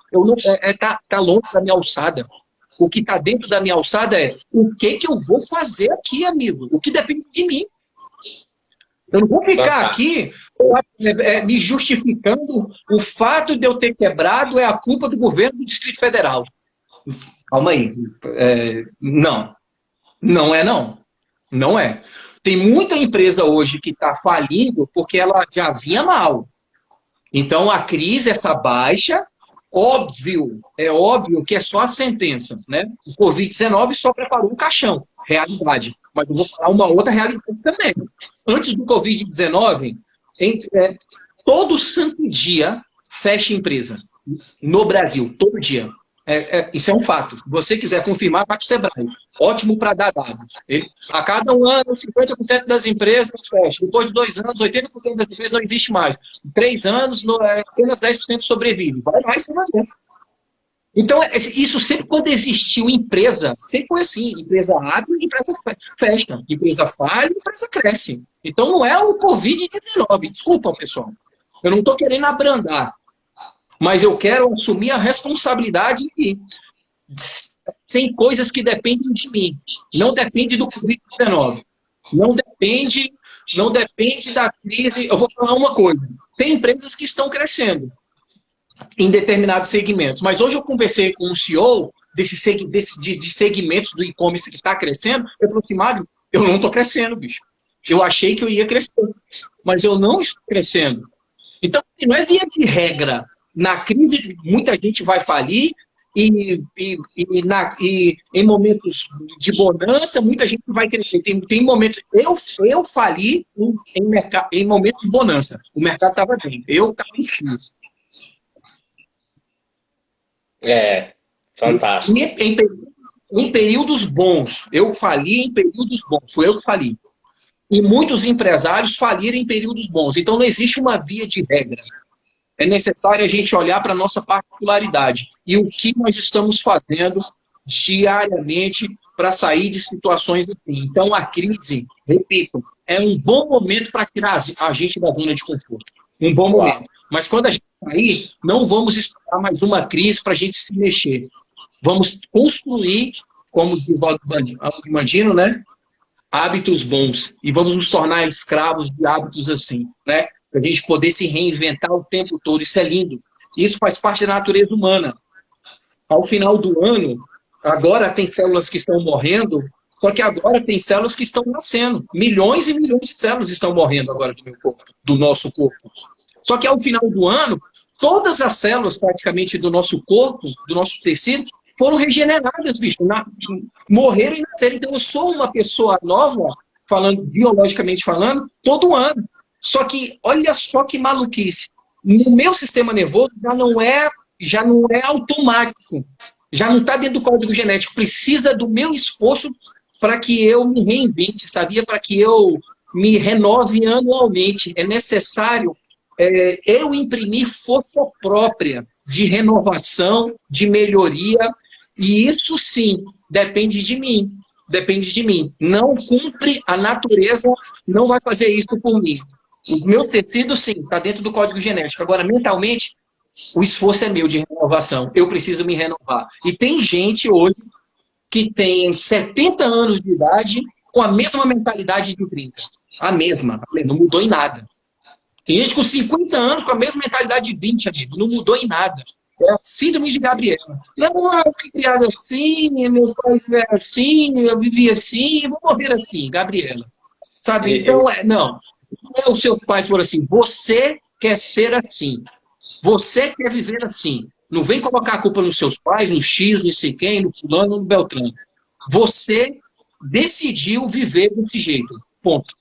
Tá longe da minha alçada. O que está dentro da minha alçada é o que eu vou fazer aqui, amigo? O que depende de mim. Eu não vou ficar aqui me justificando o fato de eu ter quebrado é a culpa do governo do Distrito Federal. calma aí. Não. Não é não. Não é. Tem muita empresa hoje que está falindo porque ela já vinha mal. Então, a crise, essa baixa, é óbvio que é só a sentença, né? O Covid-19 só preparou um caixão, realidade. Mas eu vou falar uma outra realidade também. Antes do Covid-19, todo santo dia fecha empresa no Brasil, todo dia. Isso é um fato. Se você quiser confirmar, vai para o Sebrae. Ótimo para dar dados. A cada um ano, 50% das empresas fecham. Depois de 2 anos, 80% das empresas não existe mais. Em 3 anos, apenas 10% sobrevive. Vai lá e você vai ver. Então, isso sempre, quando existiu empresa, sempre foi assim. Empresa abre, empresa fecha. Empresa falha, empresa cresce. Então, não é o Covid-19. Desculpa, pessoal. Eu não estou querendo abrandar. Mas eu quero assumir a responsabilidade e tem coisas que dependem de mim. Não depende do Covid-19. Não depende da crise. Eu vou falar uma coisa. Tem empresas que estão crescendo em determinados segmentos. Mas hoje eu conversei com um CEO de segmentos do e-commerce que está crescendo. Eu falei assim, Magno, eu não estou crescendo, bicho. Eu achei que eu ia crescer, mas eu não estou crescendo. Então, não é via de regra. Na crise, muita gente vai falir e em momentos de bonança, muita gente vai crescer. Tem momentos... Eu fali em momentos de bonança. O mercado estava bem. Eu estava em crise. Fantástico. Em períodos bons. Eu fali em períodos bons. Foi eu que fali. E muitos empresários faliram em períodos bons. Então, não existe uma via de regra. É necessário a gente olhar para a nossa particularidade e o que nós estamos fazendo diariamente para sair de situações assim. Então, a crise, repito, é um bom momento para tirar a gente da zona de conforto. Um bom momento. Mas quando a gente sair, não vamos esperar mais uma crise para a gente se mexer. Vamos construir, como diz o Mandino, né? Hábitos bons. E vamos nos tornar escravos de hábitos assim, né? Para a gente poder se reinventar o tempo todo. Isso é lindo. Isso faz parte da natureza humana. Ao final do ano, agora tem células que estão morrendo, só que agora tem células que estão nascendo. Milhões e milhões de células estão morrendo agora do meu corpo, do nosso corpo. Só que ao final do ano, todas as células praticamente do nosso corpo, do nosso tecido, foram regeneradas, bicho. Morreram e nasceram. Então eu sou uma pessoa nova, biologicamente falando, todo ano. Só que, olha só que maluquice. No meu sistema nervoso já não é automático. Já não está dentro do código genético. Precisa do meu esforço para que eu me reinvente, sabia? Para que eu me renove anualmente. É necessário eu imprimir força própria de renovação, de melhoria. E isso, sim, depende de mim. Depende de mim. Não cumpre, a natureza não vai fazer isso por mim. Os meus tecidos, sim, está dentro do código genético. Agora, mentalmente, o esforço é meu de renovação. Eu preciso me renovar. E tem gente hoje que tem 70 anos de idade com a mesma mentalidade de 30. A mesma. Não mudou em nada. Tem gente com 50 anos com a mesma mentalidade de 20, amigo. Não mudou em nada. É a síndrome de Gabriela. Não, eu fui criada assim, meus pais fizeram assim, eu vivi assim, eu vou morrer assim, Gabriela. Sabe? Então, não. Os seus pais foram assim, você quer ser assim. Você quer viver assim. Não vem colocar a culpa nos seus pais, no X, no sei quem, no fulano, no Beltrano. Você decidiu viver desse jeito. Ponto.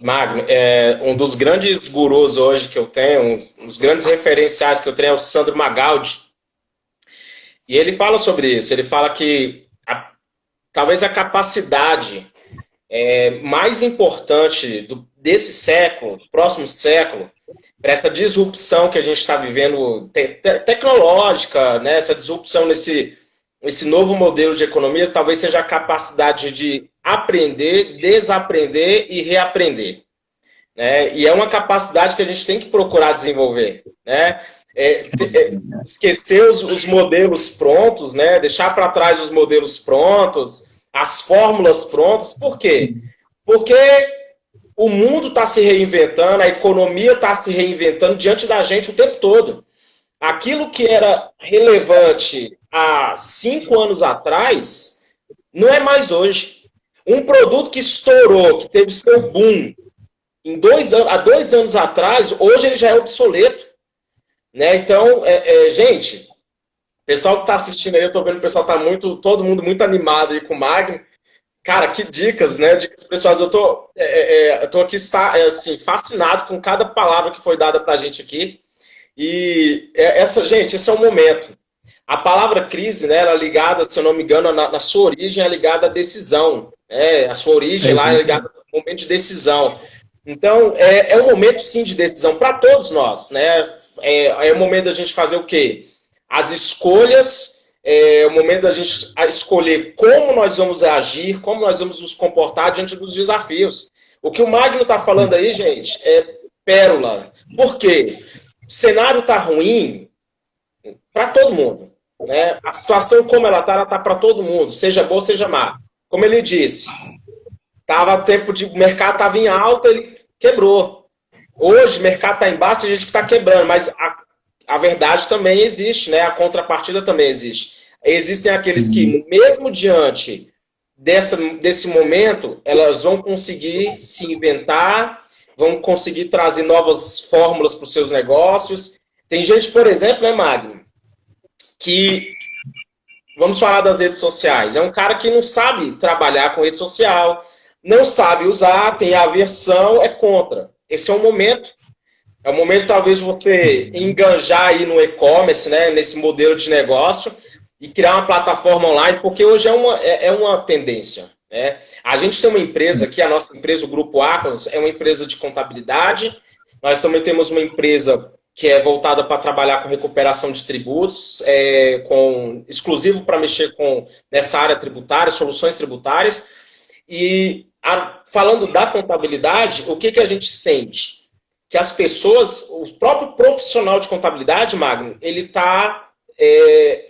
Magno, um dos grandes gurus hoje que eu tenho, um dos grandes referenciais que eu tenho é o Sandro Magaldi. E ele fala sobre isso. Ele fala que talvez a capacidade mais importante desse século, do próximo século, para essa disrupção que a gente está vivendo, tecnológica, né, essa disrupção nesse novo modelo de economia, talvez seja a capacidade de aprender, desaprender e reaprender. Né? E é uma capacidade que a gente tem que procurar desenvolver. Né? Esquecer os modelos prontos, né? Deixar para trás os modelos prontos, as fórmulas prontas. Por quê? Porque o mundo está se reinventando, a economia está se reinventando diante da gente o tempo todo. aquilo que era relevante há 5 anos atrás, não é mais hoje. Um produto que estourou, que teve seu boom há 2 anos atrás, hoje ele já é obsoleto. Né? Então, gente, o pessoal que está assistindo aí, eu estou vendo que o pessoal está todo mundo muito animado aí com o Magno. Cara, que dicas, né? Dicas pessoais. Eu tô aqui assim, fascinado com cada palavra que foi dada para a gente aqui. E, gente, esse é o momento. A palavra crise, né, ela é ligada, se eu não me engano, na sua origem, é ligada à decisão. A sua origem lá é ligada ao momento de decisão. Então, é um momento, sim, de decisão para todos nós. Né? É o momento da gente fazer o quê? As escolhas, é o momento da gente escolher como nós vamos agir, como nós vamos nos comportar diante dos desafios. O que o Magno está falando aí, gente, é pérola. Por quê? O cenário está ruim para todo mundo. Né? A situação como ela está para todo mundo, seja boa, seja má. Como ele disse, o mercado estava em alta, ele quebrou. Hoje o mercado está em baixa, a gente está quebrando, mas a verdade também existe, né? A contrapartida também existe. Existem aqueles que, mesmo diante desse momento, elas vão conseguir se inventar, vão conseguir trazer novas fórmulas para os seus negócios. Tem gente, por exemplo, né, Magno, que, vamos falar das redes sociais, é um cara que não sabe trabalhar com rede social, não sabe usar, tem aversão, é contra. Esse é o momento. É o momento, talvez, de você enganjar aí no e-commerce, né, nesse modelo de negócio, e criar uma plataforma online, porque hoje é uma tendência. Né? A gente tem uma empresa aqui, a nossa empresa, o Grupo Aquas, é uma empresa de contabilidade. Nós também temos uma empresa que é voltada para trabalhar com recuperação de tributos, exclusivo para mexer nessa área tributária, soluções tributárias. E falando da contabilidade, o que a gente sente? Que as pessoas, o próprio profissional de contabilidade, Magno, ele está,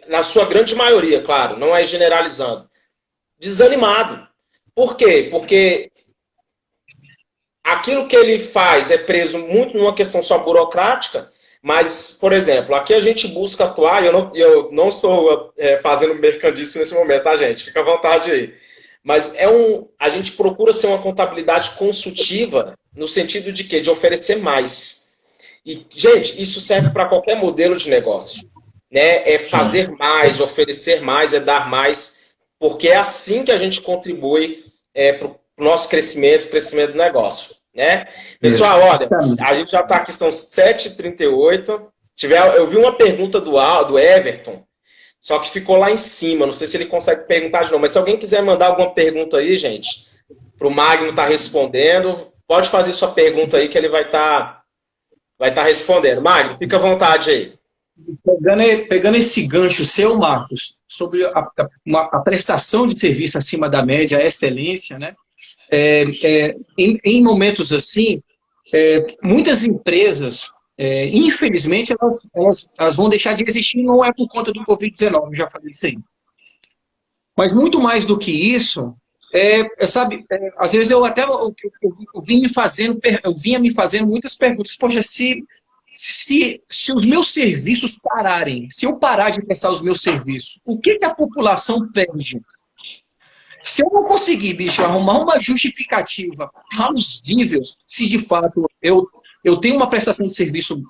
na sua grande maioria, claro, não é generalizando, desanimado. Por quê? Porque aquilo que ele faz é preso muito numa questão só burocrática, mas, por exemplo, aqui a gente busca atuar, eu não estou fazendo mercandismo nesse momento, tá, gente? Fica à vontade aí. Mas a gente procura ser uma contabilidade consultiva no sentido de quê? De oferecer mais. E, gente, isso serve para qualquer modelo de negócio. Né? É fazer mais, oferecer mais, é dar mais, porque é assim que a gente contribui para o nosso crescimento do negócio. Né? Pessoal, olha, a gente já está aqui, são 7h38. Eu vi uma pergunta do Everton, só que ficou lá em cima. Não sei se ele consegue perguntar de novo. Mas se alguém quiser mandar alguma pergunta aí, gente, para o Magno estar respondendo, pode fazer sua pergunta aí que ele vai estar respondendo. Magno, fica à vontade aí. Pegando esse gancho seu, Marcos, sobre a prestação de serviço acima da média, a excelência, né? Em momentos assim, muitas empresas, infelizmente, elas vão deixar de existir, não é por conta do Covid-19, já falei isso aí. Mas muito mais do que isso, sabe, às vezes eu vinha me fazendo muitas perguntas. Poxa, se os meus serviços pararem, se eu parar de prestar os meus serviços, o que a população perde? Se eu não conseguir, bicho, arrumar uma justificativa plausível, se de fato eu tenho uma prestação de serviço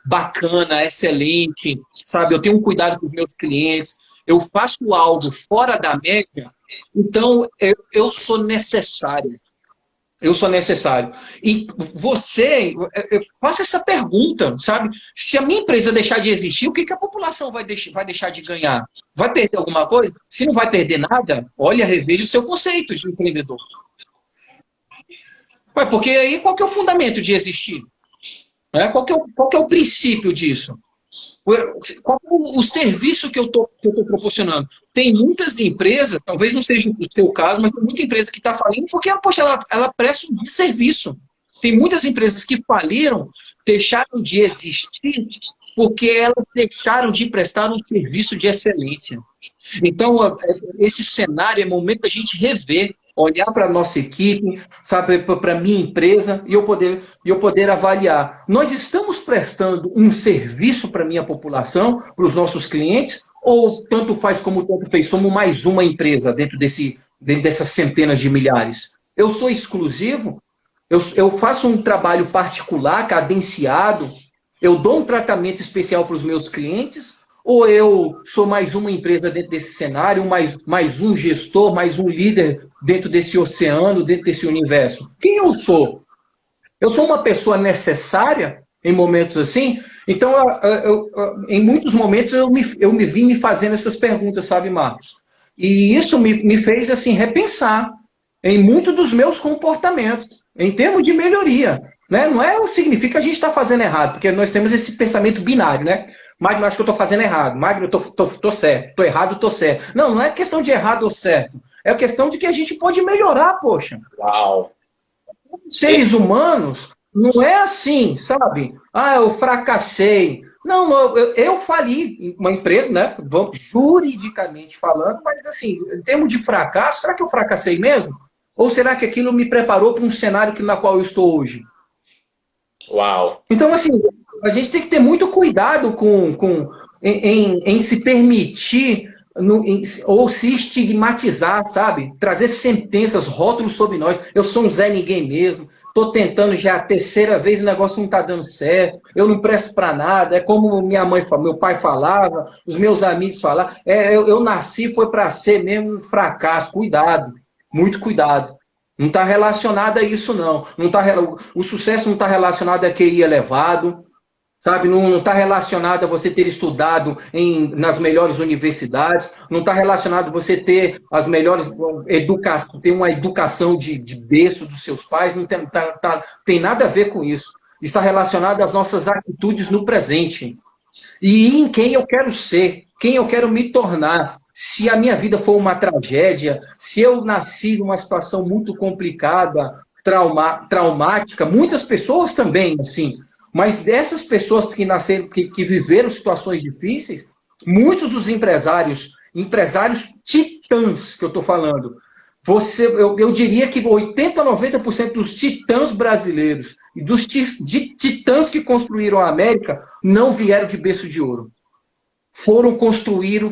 bacana, excelente, sabe? Eu tenho um cuidado com os meus clientes, eu faço algo fora da média, então eu sou necessário. Eu sou necessário. E você, faça essa pergunta, sabe? Se a minha empresa deixar de existir, o que a população vai deixar de ganhar? Vai perder alguma coisa? Se não vai perder nada, olha, reveja o seu conceito de empreendedor. Porque aí qual que é o fundamento de existir? Qual que é o princípio disso? Qual é o serviço que eu estou proporcionando? Tem muitas empresas, talvez não seja o seu caso, mas tem muita empresa que está falindo porque ela presta um serviço. Tem muitas empresas que faliram, deixaram de existir porque elas deixaram de prestar um serviço de excelência. Então, esse cenário é momento da gente rever. olhar para a nossa equipe, sabe, para a minha empresa, e eu poder avaliar. Nós estamos prestando um serviço para a minha população, para os nossos clientes, ou tanto faz como tanto fez, somos mais uma empresa dentro dessas centenas de milhares? Eu sou exclusivo? Eu faço um trabalho particular, cadenciado? Eu dou um tratamento especial para os meus clientes? Ou eu sou mais uma empresa dentro desse cenário, mais um gestor, mais um líder dentro desse oceano, dentro desse universo? Quem eu sou? Eu sou uma pessoa necessária em momentos assim? Então, em muitos momentos, eu me vi me fazendo essas perguntas, sabe, Marcos? E isso me fez, assim, repensar em muitos dos meus comportamentos, em termos de melhoria. Né? Não significa que a gente está fazendo errado, porque nós temos esse pensamento binário, né? Magno, acho que eu estou fazendo errado. Magno, eu estou certo. Estou errado, estou certo. Não é questão de errado ou certo. É questão de que a gente pode melhorar, poxa. Uau! Seres humanos, não é assim, sabe? Ah, eu fracassei. Não, eu fali uma empresa, né? Vamos, juridicamente falando, mas assim, em termos de fracasso, será que eu fracassei mesmo? Ou será que aquilo me preparou para um cenário na qual eu estou hoje? Uau! Então, assim, a gente tem que ter muito cuidado em se permitir ou se estigmatizar, sabe? Trazer sentenças, rótulos sobre nós. Eu sou um Zé Ninguém mesmo. Estou tentando já a terceira vez, o negócio não está dando certo. Eu não presto para nada. É como meu pai falava, os meus amigos falavam. Eu nasci, foi para ser mesmo um fracasso. Cuidado, muito cuidado. Não está relacionado a isso, não. O sucesso não está relacionado a QI elevado, sabe? Não está relacionado a você ter estudado nas melhores universidades, não está relacionado a você ter as melhores ter uma educação de berço dos seus pais, não tem nada a ver com isso. Está relacionado às nossas atitudes no presente. E em quem eu quero ser, quem eu quero me tornar. Se a minha vida for uma tragédia, se eu nasci numa situação muito complicada, traumática, muitas pessoas também, assim, mas dessas pessoas que nasceram, que viveram situações difíceis, muitos dos empresários titãs que eu estou falando, eu diria que 80% a 90% dos titãs brasileiros e dos titãs que construíram a América não vieram de berço de ouro. Foram construíram,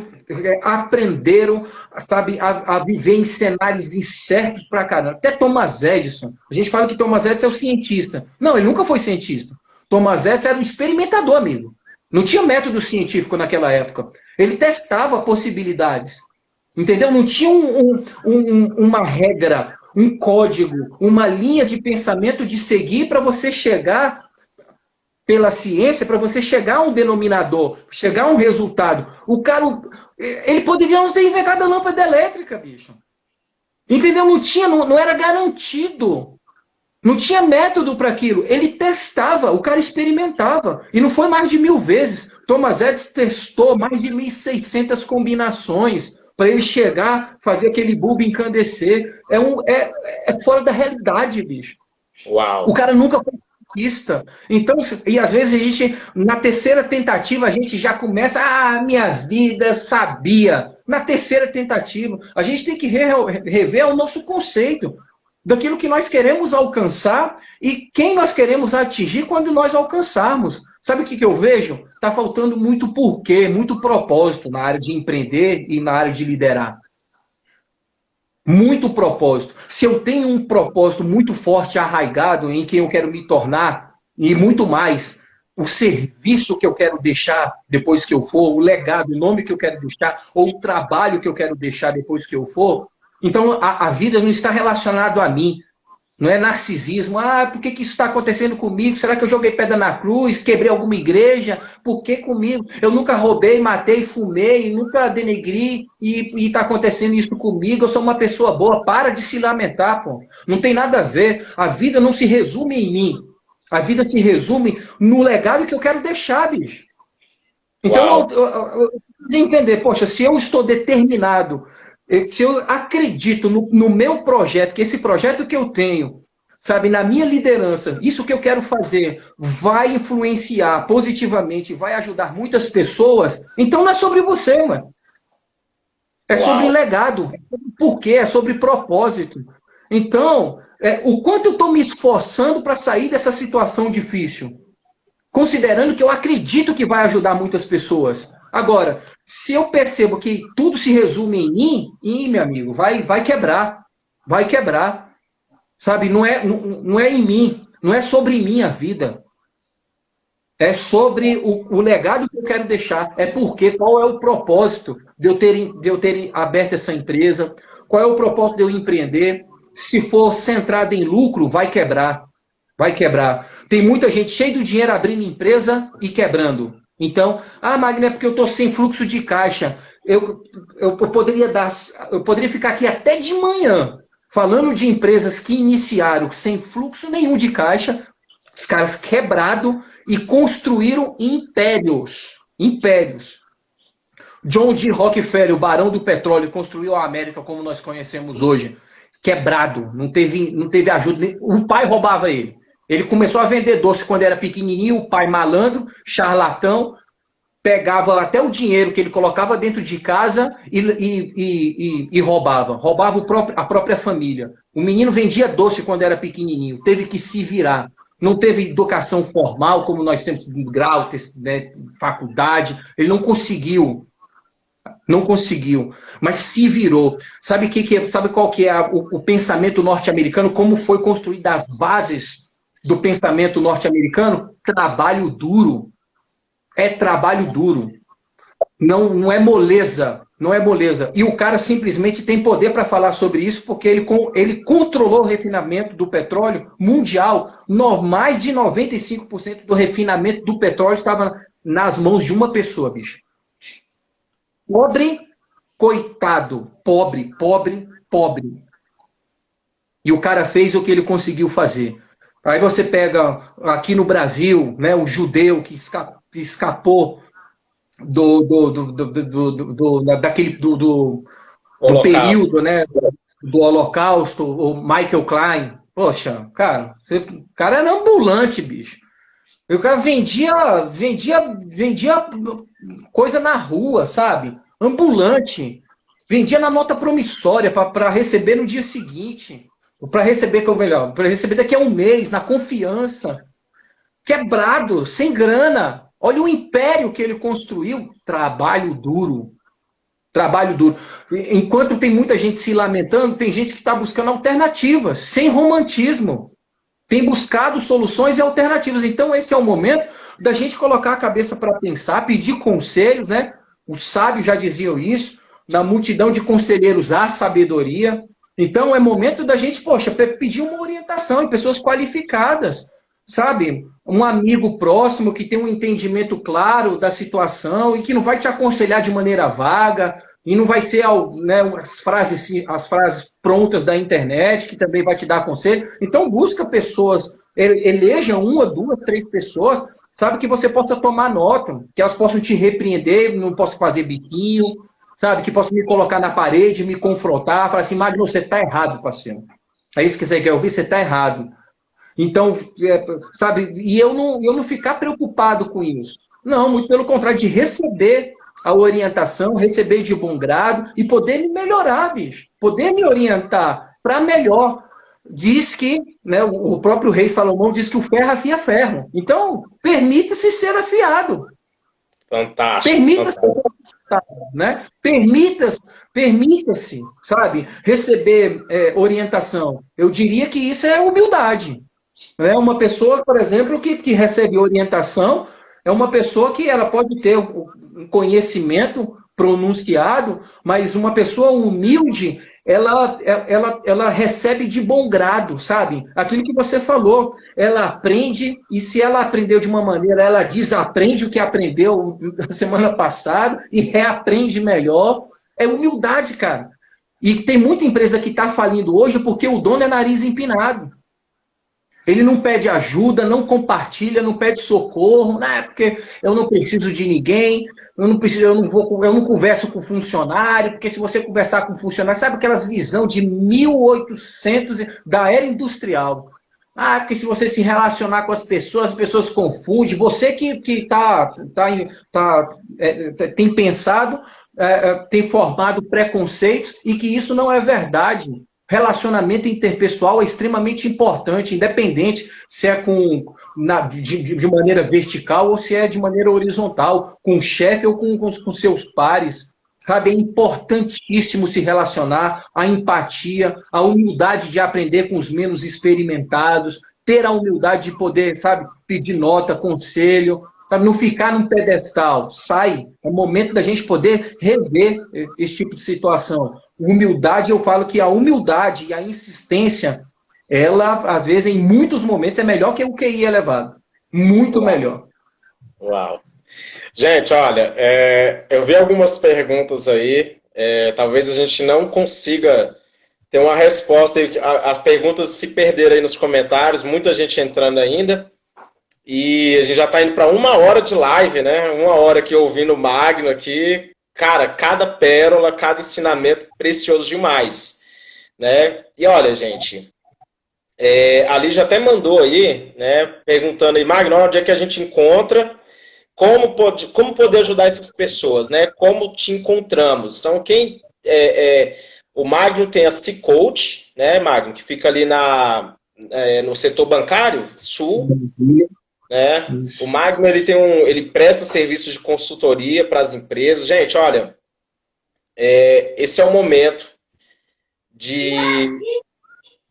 aprenderam, sabe, a viver em cenários incertos pra caramba. Até Thomas Edison. A gente fala que Thomas Edison é o cientista. Não, ele nunca foi cientista. Thomas Edison era um experimentador, amigo. Não tinha método científico naquela época. Ele testava possibilidades. Entendeu? Não tinha uma regra, um código, uma linha de pensamento de seguir para você chegar pela ciência, para você chegar a um denominador, chegar a um resultado. O cara, ele poderia não ter inventado a lâmpada elétrica, bicho. Entendeu? Não era garantido. Não tinha método para aquilo. Ele testava, o cara experimentava. E não foi mais de 1000 vezes. Thomas Edison testou mais de 1.600 combinações para ele chegar, fazer aquele bulbo incandescer. É fora da realidade, bicho. Uau. O cara nunca foi conquista. Então, e às vezes a gente, na terceira tentativa, a gente já começa, minha vida, sabia. Na terceira tentativa, a gente tem que rever o nosso conceito daquilo que nós queremos alcançar e quem nós queremos atingir quando nós alcançarmos. Sabe o que eu vejo? Está faltando muito porquê, muito propósito na área de empreender e na área de liderar. Muito propósito. Se eu tenho um propósito muito forte, arraigado em quem eu quero me tornar, e muito mais, o serviço que eu quero deixar depois que eu for, o legado, o nome que eu quero deixar, ou o trabalho que eu quero deixar depois que eu for, então a vida não está relacionada a mim. Não é narcisismo. Por que isso está acontecendo comigo? Será que eu joguei pedra na cruz? Quebrei alguma igreja? Por que comigo? Eu nunca roubei, matei, fumei, nunca denegri e está acontecendo isso comigo. Eu sou uma pessoa boa. Para de se lamentar, pô. Não tem nada a ver. A vida não se resume em mim. A vida se resume no legado que eu quero deixar, bicho. Então, eu preciso entender, poxa, se eu estou determinado, se eu acredito no meu projeto, que esse projeto que eu tenho, sabe, na minha liderança, isso que eu quero fazer vai influenciar positivamente, vai ajudar muitas pessoas, então não é sobre você, mano. É sobre Uau. legado, é sobre porquê, é sobre propósito. Então, o quanto eu estou me esforçando para sair dessa situação difícil, considerando que eu acredito que vai ajudar muitas pessoas. Agora, se eu percebo que tudo se resume em mim, meu amigo, vai quebrar. Vai quebrar. Sabe? Não é em mim, não é sobre minha vida. É sobre o legado que eu quero deixar. É porque qual é o propósito de eu ter aberto essa empresa? Qual é o propósito de eu empreender? Se for centrado em lucro, vai quebrar. Vai quebrar. Tem muita gente cheia de dinheiro abrindo empresa e quebrando. Então, Magno, é porque eu estou sem fluxo de caixa. Eu poderia ficar aqui até de manhã falando de empresas que iniciaram sem fluxo nenhum de caixa, os caras quebrados e construíram impérios. Impérios. John D. Rockefeller, o barão do petróleo, construiu a América como nós conhecemos hoje. Quebrado, não teve ajuda. O pai roubava ele. Ele começou a vender doce quando era pequenininho, o pai malandro, charlatão, pegava até o dinheiro que ele colocava dentro de casa e roubava. Roubava a própria família. O menino vendia doce quando era pequenininho, teve que se virar. Não teve educação formal, como nós temos de grau, né, faculdade. Ele não conseguiu. Não conseguiu, mas se virou. Sabe qual que é o pensamento norte-americano? Como foi construída as bases do pensamento norte-americano? Trabalho duro. É trabalho duro. Não é moleza. Não é moleza. E o cara simplesmente tem poder para falar sobre isso, porque ele controlou o refinamento do petróleo mundial. Mais de 95% do refinamento do petróleo estava nas mãos de uma pessoa, bicho. Pobre, coitado. Pobre, pobre, pobre. E o cara fez o que ele conseguiu fazer. Aí você pega aqui no Brasil, né, o judeu que escapou do período, né, do Holocausto, o Michael Klein. Poxa, cara, o cara era ambulante, bicho. O cara vendia coisa na rua, sabe? Ambulante. Vendia na nota promissória para receber no dia seguinte. Para receber, para receber daqui a um mês, na confiança. Quebrado, sem grana. Olha o império que ele construiu. Trabalho duro. Trabalho duro. Enquanto tem muita gente se lamentando, tem gente que está buscando alternativas, sem romantismo. Tem buscado soluções e alternativas. Então, esse é o momento da gente colocar a cabeça para pensar, pedir conselhos, né? Os sábios já diziam isso. Na multidão de conselheiros há sabedoria. Então, é momento da gente, pedir uma orientação em pessoas qualificadas, sabe? Um amigo próximo que tem um entendimento claro da situação e que não vai te aconselhar de maneira vaga e não vai ser, né, as frases prontas da internet que também vai te dar conselho. Então, busca pessoas, eleja 1, 2, 3 pessoas, sabe, que você possa tomar nota, que elas possam te repreender, não posso fazer biquinho, sabe, que possam me colocar na parede, me confrontar, falar assim, Magno, você está errado, parceiro. É isso que você quer ouvir? Você está errado. Então, sabe, e eu não ficar preocupado com isso. Não, muito pelo contrário, de receber a orientação, receber de bom grado e poder me melhorar, bicho. Poder me orientar para melhor. Diz que, né, o próprio rei Salomão diz que o ferro afia ferro. Então, permita-se ser afiado. Fantástico. Permita-se, né? Permita-se, sabe, receber orientação. Eu diria que isso é humildade. Né? Uma pessoa, por exemplo, que recebe orientação é uma pessoa que ela pode ter um conhecimento pronunciado, mas uma pessoa humilde, ela recebe de bom grado, sabe? Aquilo que você falou, ela aprende, e se ela aprendeu de uma maneira, ela desaprende o que aprendeu na semana passada e reaprende melhor. É humildade, cara. E tem muita empresa que está falindo hoje porque o dono é nariz empinado. Ele não pede ajuda, não compartilha, não pede socorro, né? Porque eu não preciso de ninguém, eu não converso com funcionário, porque se você conversar com funcionário, sabe aquelas visão de 1800 da era industrial? Porque se você se relacionar com as pessoas confundem. Você que tem pensado tem formado preconceitos e que isso não é verdade. Relacionamento interpessoal é extremamente importante, independente se é de maneira vertical ou se é de maneira horizontal, com o chefe ou com seus pares. Sabe, é importantíssimo se relacionar, a empatia, a humildade de aprender com os menos experimentados, ter a humildade de poder, sabe, pedir nota, conselho, sabe, não ficar num pedestal. Sai, é momento da gente poder rever esse tipo de situação. Humildade, eu falo que a humildade e a insistência, ela, às vezes, em muitos momentos, é melhor que o QI elevado. Muito melhor. Uau. Gente, olha, eu vi algumas perguntas aí, talvez a gente não consiga ter uma resposta, as perguntas se perderam aí nos comentários, muita gente entrando ainda, e a gente já está indo para 1 hora de live, né? 1 hora aqui ouvindo o Magno aqui, cara, cada pérola, cada ensinamento precioso demais, né? E olha, gente, a Lígia até mandou aí, né, perguntando aí, Magno, onde é que a gente encontra... Como poder ajudar essas pessoas, né? Como te encontramos? Então, o Magno tem a C-Coach, né, Magno, que fica ali no setor bancário sul, né? O Magno ele presta serviços de consultoria para as empresas. Gente, olha, esse é o momento de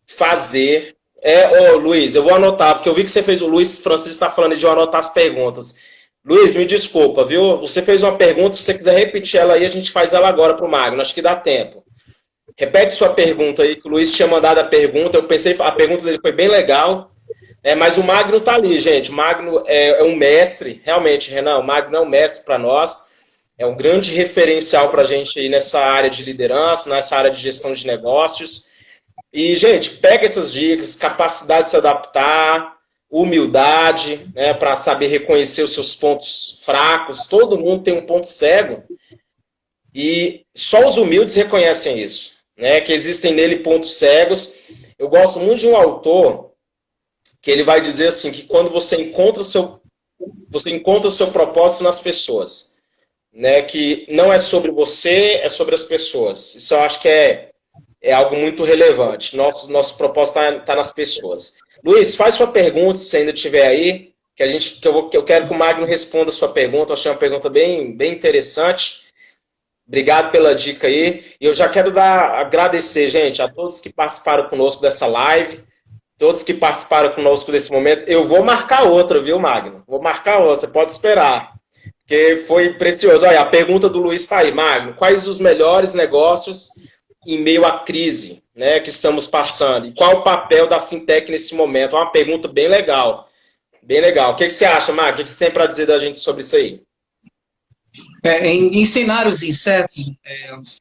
fazer. Luiz, eu vou anotar, porque eu vi que você fez. O Luiz Francisco está falando de eu anotar as perguntas. Luiz, me desculpa, viu? Você fez uma pergunta, se você quiser repetir ela aí, a gente faz ela agora para o Magno, acho que dá tempo. Repete sua pergunta aí, que o Luiz tinha mandado a pergunta, eu pensei, a pergunta dele foi bem legal, mas o Magno tá ali, gente, o Magno é um mestre, realmente, Renan, o Magno é um mestre para nós, é um grande referencial para a gente aí nessa área de liderança, nessa área de gestão de negócios. E, gente, pega essas dicas, capacidade de se adaptar, humildade, né, para saber reconhecer os seus pontos fracos. Todo mundo tem um ponto cego e só os humildes reconhecem isso, né, que existem nele pontos cegos. Eu gosto muito de um autor que ele vai dizer assim, que quando você encontra o seu propósito nas pessoas, né, que não é sobre você, é sobre as pessoas. Isso eu acho que é algo muito relevante. Nosso propósito está nas pessoas. Luiz, faz sua pergunta, se ainda estiver aí, eu quero que o Magno responda a sua pergunta. Eu achei uma pergunta bem, bem interessante. Obrigado pela dica aí. E eu já quero agradecer, gente, a todos que participaram conosco dessa live, todos que participaram conosco desse momento. Eu vou marcar outra, viu, Magno? Vou marcar outra, você pode esperar. Porque foi precioso. Olha, a pergunta do Luiz está aí, Magno. Quais os melhores negócios em meio à crise, né, que estamos passando? E qual o papel da fintech nesse momento? É uma pergunta bem legal. Bem legal. O que você acha, Marco? O que você tem para dizer da gente sobre isso aí? Em cenários incertos,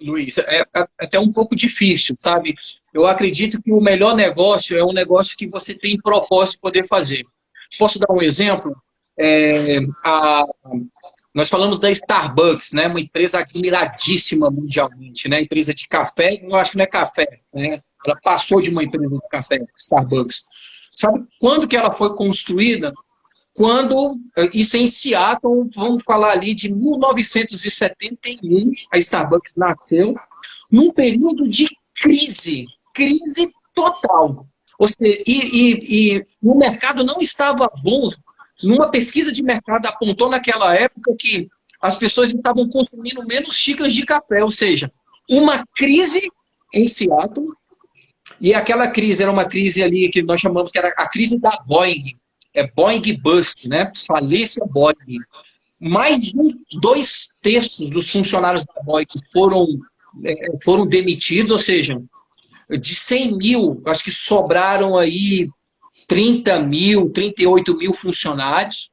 Luiz, é até um pouco difícil, sabe? Eu acredito que o melhor negócio é um negócio que você tem propósito de poder fazer. Posso dar um exemplo? Nós falamos da Starbucks, né? Uma empresa admiradíssima mundialmente, né? Empresa de café, eu acho que não é café, né? Ela passou de uma empresa de café, Starbucks. Sabe quando que ela foi construída? Isso é em Seattle, vamos falar ali de 1971, a Starbucks nasceu, num período de crise total. Ou seja, e o mercado não estava bom. Numa pesquisa de mercado apontou naquela época que as pessoas estavam consumindo menos xícaras de café, ou seja, uma crise em Seattle, e aquela crise era uma crise ali que nós chamamos que era a crise da Boeing, Boeing Bust, né? Falência Boeing. Mais de 2/3 dos funcionários da Boeing foram demitidos, ou seja, de 100 mil, acho que sobraram aí 30 mil, 38 mil funcionários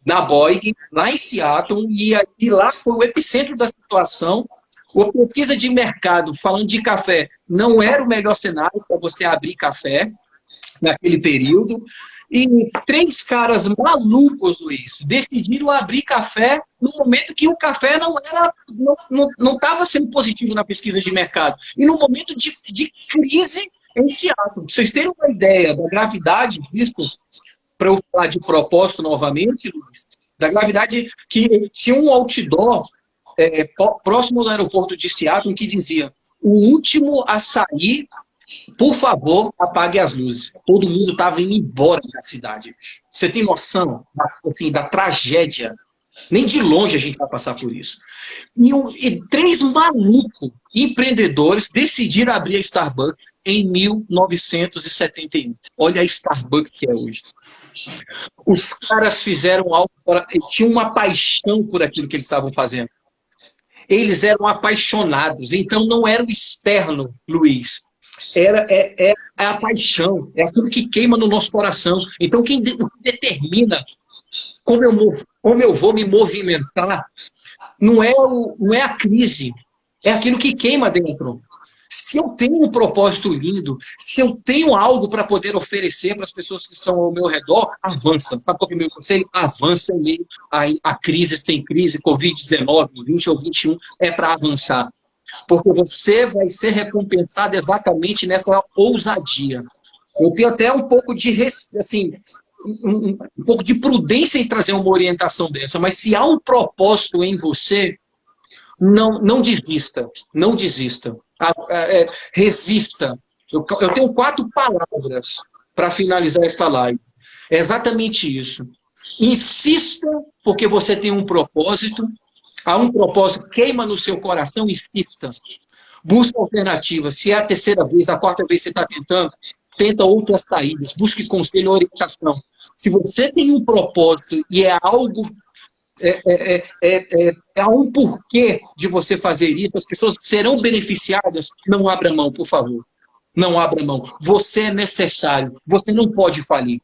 na Boeing, lá em Seattle, e lá foi o epicentro da situação. A pesquisa de mercado, falando de café, não era o melhor cenário para você abrir café naquele período. E 3 caras malucos, Luiz, decidiram abrir café no momento que o café não estava sendo positivo na pesquisa de mercado. E no momento de crise em Seattle. Pra vocês terem uma ideia da gravidade disso, para eu falar de propósito novamente, Luiz, da gravidade que tinha um outdoor próximo do aeroporto de Seattle, que dizia: o último a sair, por favor, apague as luzes. Todo mundo estava indo embora da cidade. Você tem noção assim, da tragédia? Nem de longe a gente vai passar por isso. E 3 malucos empreendedores decidiram abrir a Starbucks em 1971. Olha a Starbucks que é hoje. Os caras fizeram algo, tinham uma paixão por aquilo que eles estavam fazendo. Eles eram apaixonados. Então não era o externo, Luiz. É a paixão, é aquilo que queima no nosso coração. Então quem determina como eu vou me movimentar não é a crise, é aquilo que queima dentro. Se eu tenho um propósito lindo, se eu tenho algo para poder oferecer para as pessoas que estão ao meu redor, avança. Sabe qual é o meu conselho? Avança em meio à crise, sem crise, Covid-19, 20 ou 21, é para avançar. Porque você vai ser recompensado exatamente nessa ousadia. Eu tenho até um pouco de, assim, um pouco de prudência em trazer uma orientação dessa, mas se há um propósito em você, não desista, não desista. Resista. Eu tenho 4 palavras para finalizar essa live. É exatamente isso. Insista, porque você tem um propósito. Há um propósito, queima no seu coração, insista. Busca alternativas. Se é a 3ª vez, a 4ª vez que você está tentando, tenta outras saídas. Busque conselho e orientação. Se você tem um propósito e é algo... há um porquê de você fazer isso, as pessoas serão beneficiadas, não abra mão, por favor. Não abra mão. Você é necessário. Você não pode falir.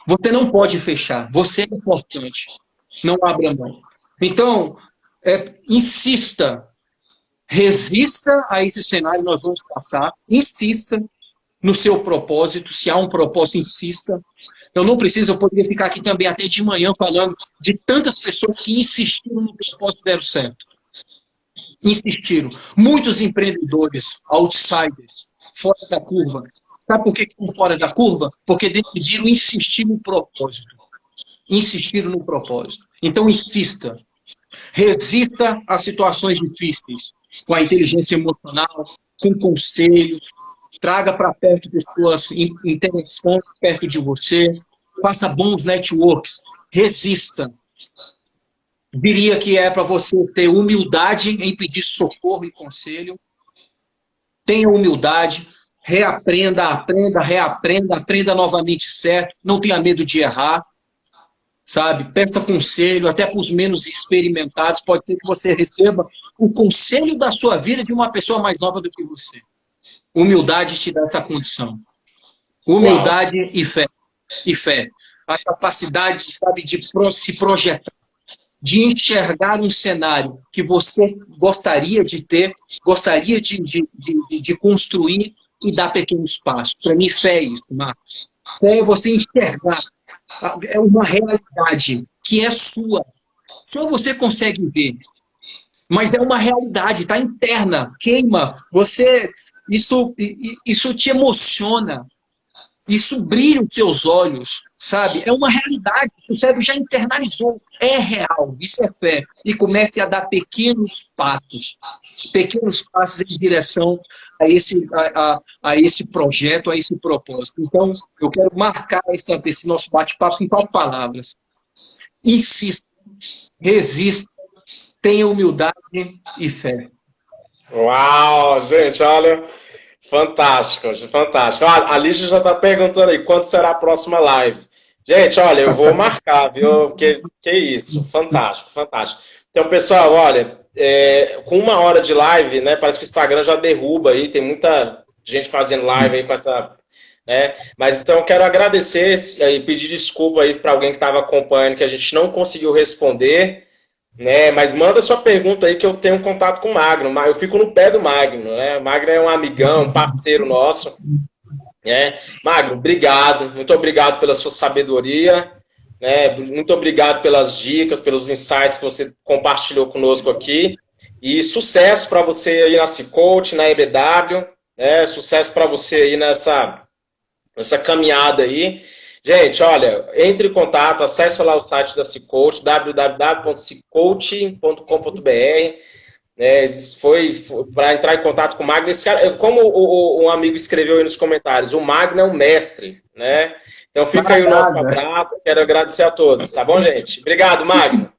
Você não pode fechar. Você é importante. Não abra mão. Então, insista. Resista a esse cenário que nós vamos passar. Insista no seu propósito. Se há um propósito, insista. Eu não preciso, eu poderia ficar aqui também até de manhã falando de tantas pessoas que insistiram no propósito deram certo. Insistiram. Muitos empreendedores, outsiders, fora da curva. Sabe por que estão fora da curva? Porque decidiram insistir no propósito. Insistiram no propósito. Então, insista. Resista a situações difíceis. Com a inteligência emocional, com conselhos. Traga para perto pessoas interessantes perto de você. Faça bons networks. Resista. Diria que é para você ter humildade em pedir socorro e conselho. Tenha humildade. Reaprenda, aprenda, reaprenda, aprenda novamente certo. Não tenha medo de errar. Sabe? Peça conselho, até para os menos experimentados. Pode ser que você receba o conselho da sua vida de uma pessoa mais nova do que você. Humildade te dá essa condição. Humildade e fé. E fé. A capacidade, sabe, de se projetar, de enxergar um cenário que você gostaria de ter, gostaria de construir e dar pequenos passos. Para mim, fé é isso, Marcos. Fé é você enxergar uma realidade que é sua. Só você consegue ver. Mas é uma realidade, está interna, queima. Isso te emociona. Isso brilha os seus olhos, sabe? É uma realidade que o cérebro já internalizou. É real, isso é fé. E comece a dar pequenos passos em direção a esse projeto, a esse propósito. Então, eu quero marcar esse nosso bate-papo com 4 palavras. Insista, resista, tenha humildade e fé. Uau, gente, olha... Fantástico, fantástico. A Lígia já está perguntando aí, quando será a próxima live? Gente, olha, eu vou marcar, viu? Porque, que isso, fantástico, fantástico. Então, pessoal, olha, com 1 hora de live, né, parece que o Instagram já derruba aí, tem muita gente fazendo live aí com essa... Né? Mas então eu quero agradecer e pedir desculpa aí para alguém que estava acompanhando, que a gente não conseguiu responder, né? Mas manda sua pergunta aí que eu tenho contato com o Magno. Eu fico no pé do Magno, né? O Magno é um amigão, um parceiro nosso, né? Magno, obrigado, muito obrigado pela sua sabedoria, né? Muito obrigado pelas dicas, pelos insights que você compartilhou conosco aqui, e sucesso para você aí na C-Coach, na EBW, né? Sucesso para você aí nessa caminhada aí. Gente, olha, entre em contato, acesse lá o site da Cicoach, www.cicoaching.com.br. Foi para entrar em contato com o Magno. Esse cara, como um amigo escreveu aí nos comentários, o Magno é um mestre, né? Então fica aí o nosso abraço, quero agradecer a todos, tá bom, gente? Obrigado, Magno.